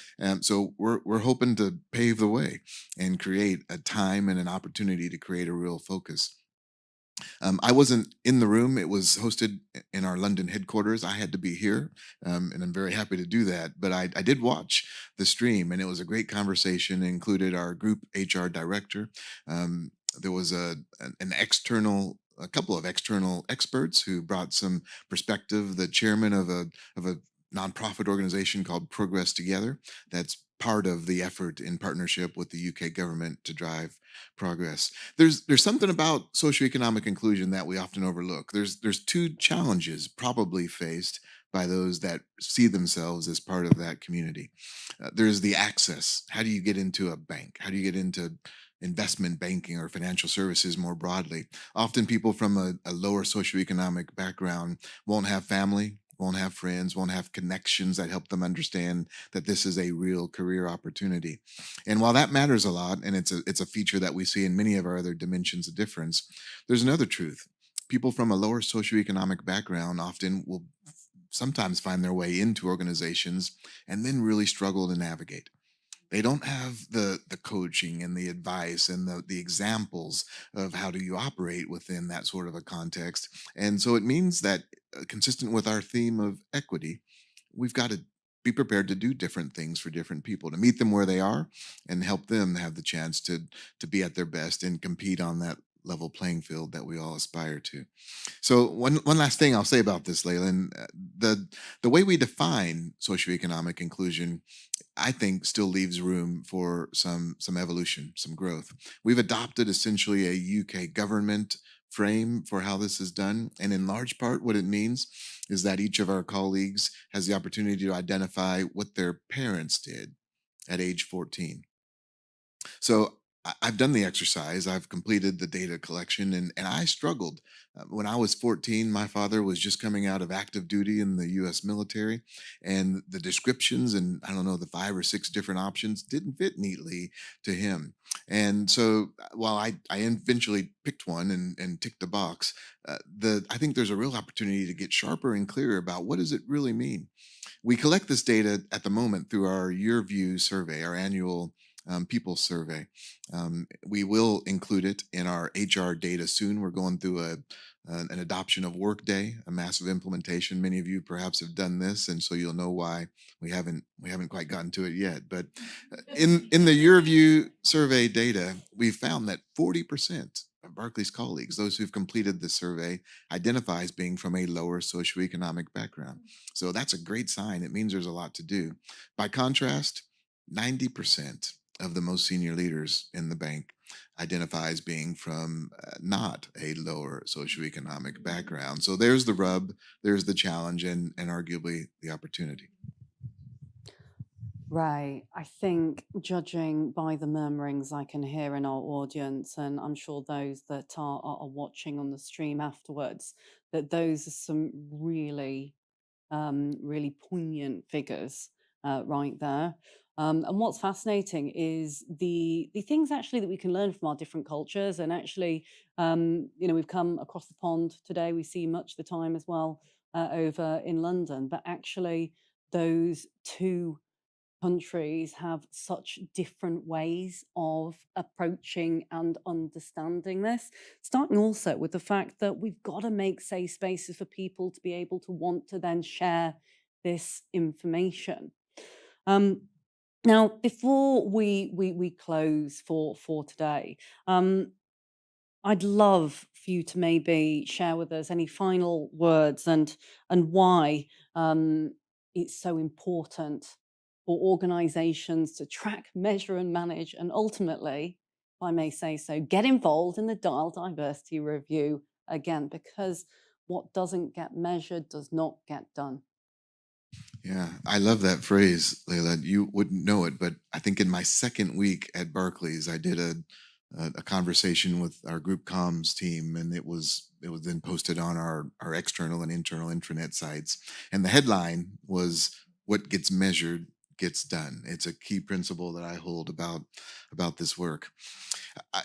So we're hoping to pave the way and create a time and an opportunity to create a real focus. I wasn't in the room. It was hosted in our London headquarters. I had to be here, and I'm very happy to do that. But I did watch the stream, and it was a great conversation. It included our group HR director. There was a couple of external experts who brought some perspective. The chairman of a nonprofit organization called Progress Together. That's part of the effort in partnership with the UK government to drive progress. There's something about socioeconomic inclusion that we often overlook. There's 2 challenges probably faced by those that see themselves as part of that community. There's the access. How do you get into a bank? How do you get into investment banking or financial services more broadly? Often people from a lower socioeconomic background won't have family, won't have friends, won't have connections that help them understand that this is a real career opportunity. And while that matters a lot, and it's a feature that we see in many of our other dimensions of difference, there's another truth. People from a lower socioeconomic background often will sometimes find their way into organizations and then really struggle to navigate. They don't have the coaching and the advice and the examples of how do you operate within that sort of a context. And so it means that, consistent with our theme of equity, we've got to be prepared to do different things for different people, to meet them where they are and help them have the chance to be at their best and compete on that level playing field that we all aspire to. So one last thing I'll say about this, Leyland, the way we define socioeconomic inclusion, I think, still leaves room for some evolution, some growth. We've adopted essentially a UK government frame for how this is done, and in large part, what it means is that each of our colleagues has the opportunity to identify what their parents did at age 14. So I've done the exercise. I've completed the data collection, and I struggled. When I was 14, my father was just coming out of active duty in the US military, and the descriptions and, I don't know, the 5 or 6 different options didn't fit neatly to him. And so while I eventually picked one and ticked the box, I think there's a real opportunity to get sharper and clearer about what does it really mean. We collect this data at the moment through our Year View survey, our annual people survey. We will include it in our HR data soon. We're going through an adoption of Workday, a massive implementation. Many of you perhaps have done this, and so you'll know why we haven't quite gotten to it yet. But in the Year View survey data, we found that 40% of Barclays colleagues, those who've completed the survey, identify as being from a lower socioeconomic background. So that's a great sign. It means there's a lot to do. By contrast, 90% of the most senior leaders in the bank identify as being from not a lower socioeconomic background. So there's the rub, there's the challenge, and arguably the opportunity. Right. I think, judging by the murmurings I can hear in our audience, and I'm sure those that are watching on the stream afterwards, that those are some really, really poignant figures right there. And what's fascinating is the things actually that we can learn from our different cultures. And actually, we've come across the pond today. We see much of the time as well over in London. But actually, those 2 countries have such different ways of approaching and understanding this, starting also with the fact that we've got to make safe spaces for people to be able to want to then share this information. Now, before we close for today, I'd love for you to maybe share with us any final words and why it's so important for organizations to track, measure, and manage, and ultimately, if I may say so, get involved in the Dial Diversity Review again, because what doesn't get measured does not get done. Yeah, I love that phrase, Layla. You wouldn't know it, but I think in my second week at Barclays, I did a conversation with our group comms team, and it was then posted on our external and internal intranet sites. And the headline was, "What gets measured gets done. It's a key principle that I hold about this work.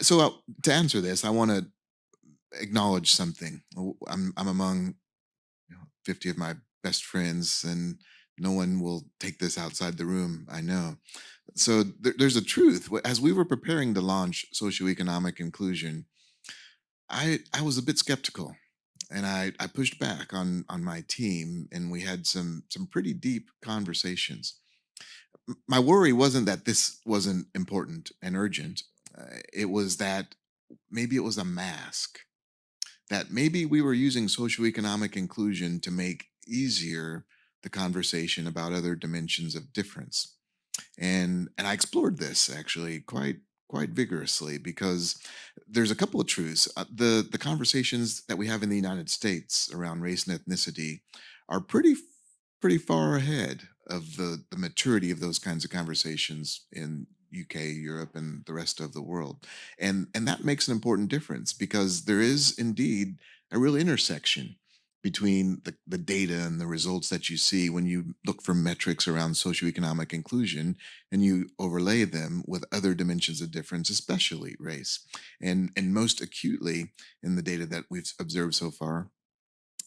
So to answer this, I want to acknowledge something. I'm among 50 of my best friends, and no one will take this outside the room, I know. So there's a truth. As we were preparing to launch socioeconomic inclusion, I was a bit skeptical, and I pushed back on my team, and we had some pretty deep conversations. My worry wasn't that this wasn't important and urgent. It was that maybe it was a mask, that maybe we were using socioeconomic inclusion to make easier the conversation about other dimensions of difference. And I explored this actually quite vigorously, because there's a couple of truths. The conversations that we have in the United States around race and ethnicity are pretty far ahead of the maturity of those kinds of conversations in UK, Europe, and the rest of the world. And that makes an important difference, because there is indeed a real intersection between the data and the results that you see when you look for metrics around socioeconomic inclusion and you overlay them with other dimensions of difference, especially race. And most acutely in the data that we've observed so far,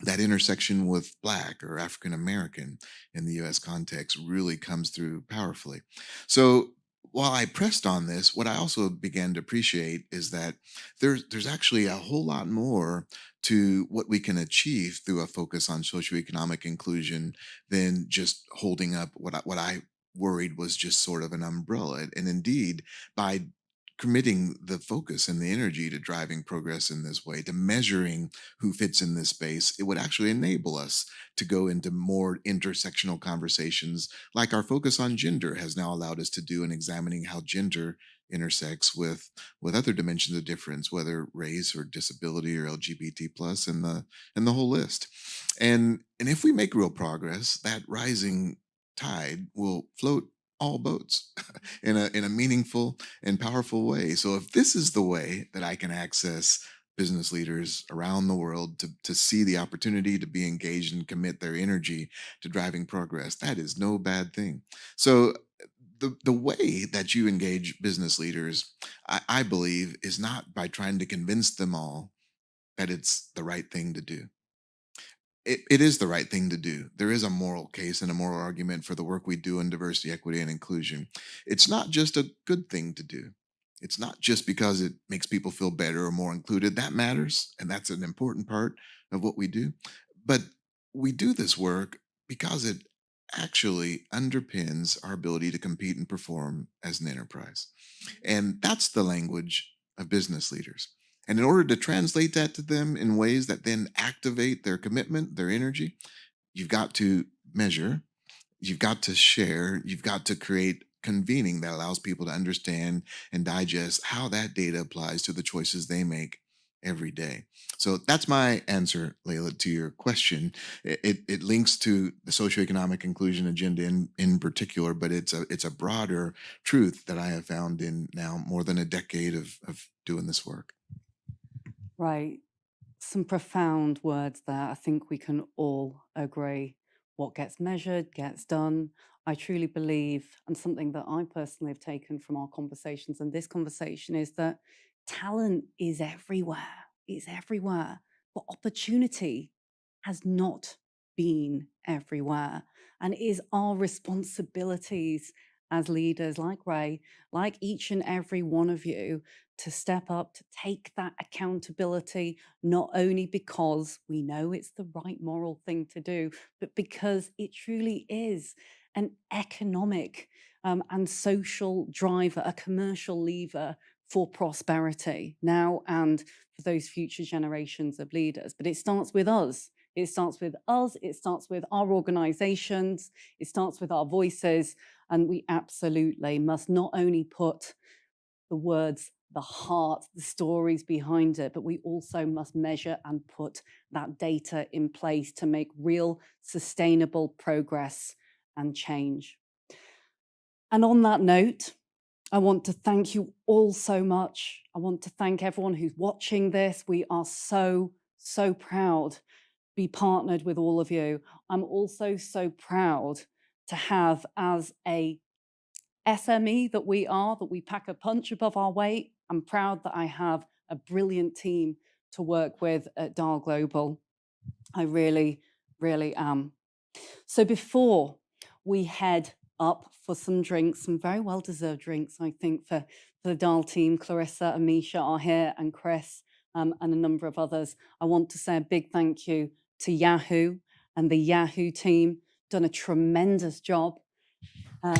that intersection with Black or African American in the US context really comes through powerfully. So while I pressed on this, what I also began to appreciate is that there's actually a whole lot more to what we can achieve through a focus on socioeconomic inclusion than just holding up what I worried was just sort of an umbrella. And indeed, by committing the focus and the energy to driving progress in this way, to measuring who fits in this space, it would actually enable us to go into more intersectional conversations, like our focus on gender has now allowed us to do in examining how gender intersects with other dimensions of difference, whether race or disability or LGBT plus, and the whole list. And if we make real progress, that rising tide will float all boats in a meaningful and powerful way. So if this is the way that I can access business leaders around the world to see the opportunity to be engaged and commit their energy to driving progress, that is no bad thing. So the way that you engage business leaders, I believe, is not by trying to convince them all that it's the right thing to do. It is the right thing to do. There is a moral case and a moral argument for the work we do in diversity, equity, and inclusion. It's not just a good thing to do. It's not just because it makes people feel better or more included. That matters, and that's an important part of what we do. But we do this work because it actually underpins our ability to compete and perform as an enterprise. And that's the language of business leaders. And in order to translate that to them in ways that then activate their commitment, their energy, you've got to measure, you've got to share, you've got to create convening that allows people to understand and digest how that data applies to the choices they make every day. So that's my answer, Layla, to your question. It links to the socioeconomic inclusion agenda in particular, but it's a broader truth that I have found in now more than a decade of doing this work. Right. Some profound words there. I think we can all agree. What gets measured gets done. I truly believe, and something that I personally have taken from our conversations and this conversation is that talent is everywhere. It's everywhere. But opportunity has not been everywhere. And it is our responsibilities as leaders, like Ray, like each and every one of you, to step up, to take that accountability, not only because we know it's the right moral thing to do, but because it truly is an economic and social driver, a commercial lever for prosperity now and for those future generations of leaders. But it starts with us. It starts with us. It starts with our organizations. It starts with our voices. And we absolutely must not only put the words, the heart, the stories behind it, but we also must measure and put that data in place to make real sustainable progress and change. And on that note, I want to thank you all so much. I want to thank everyone who's watching this. We are so proud to be partnered with all of you. I'm also so proud to have as a SME that we pack a punch above our weight. I'm proud that I have a brilliant team to work with at Dahl Global. I really, really am. So before we head up for some drinks, some very well-deserved drinks, I think, for the Dahl team, Clarissa and Misha are here, and Chris, and a number of others. I want to say a big thank you to Yahoo and the Yahoo team. Done a tremendous job. A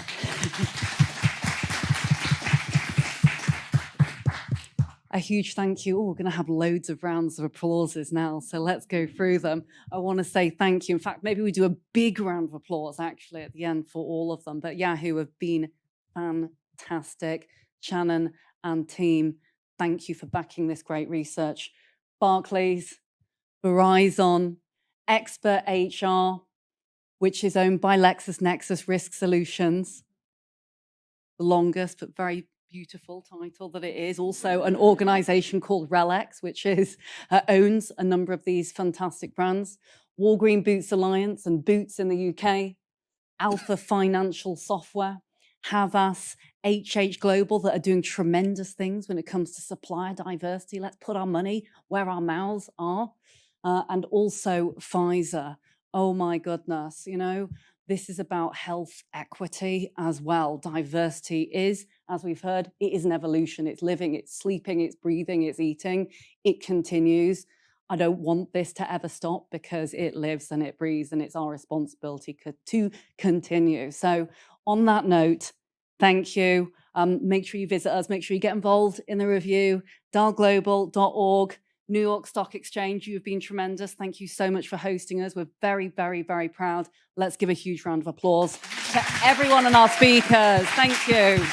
huge thank you. Oh, we're going to have loads of rounds of applauses now, so let's go through them. I want to say thank you. In fact, maybe we do a big round of applause actually at the end for all of them. But Yahoo have been fantastic. Shannon and team, thank you for backing this great research. Barclays, Verizon, Expert HR, which is owned by LexisNexis Risk Solutions. The longest but very beautiful title that it is. Also an organization called Relex, which owns a number of these fantastic brands. Walgreen Boots Alliance and Boots in the UK. Alpha Financial Software. Havas, HH Global, that are doing tremendous things when it comes to supplier diversity. Let's put our money where our mouths are. And also Pfizer. Oh my goodness, you know, this is about health equity as well. Diversity is, as we've heard, it is an evolution. It's living, it's sleeping, it's breathing, it's eating. It continues. I don't want this to ever stop because it lives and it breathes, and it's our responsibility to continue. So on that note, thank you. Make sure you visit us. Make sure you get involved in the review. dahlglobal.org. New York Stock Exchange, you've been tremendous. Thank you so much for hosting us. We're very, very, very proud. Let's give a huge round of applause to everyone and our speakers. Thank you.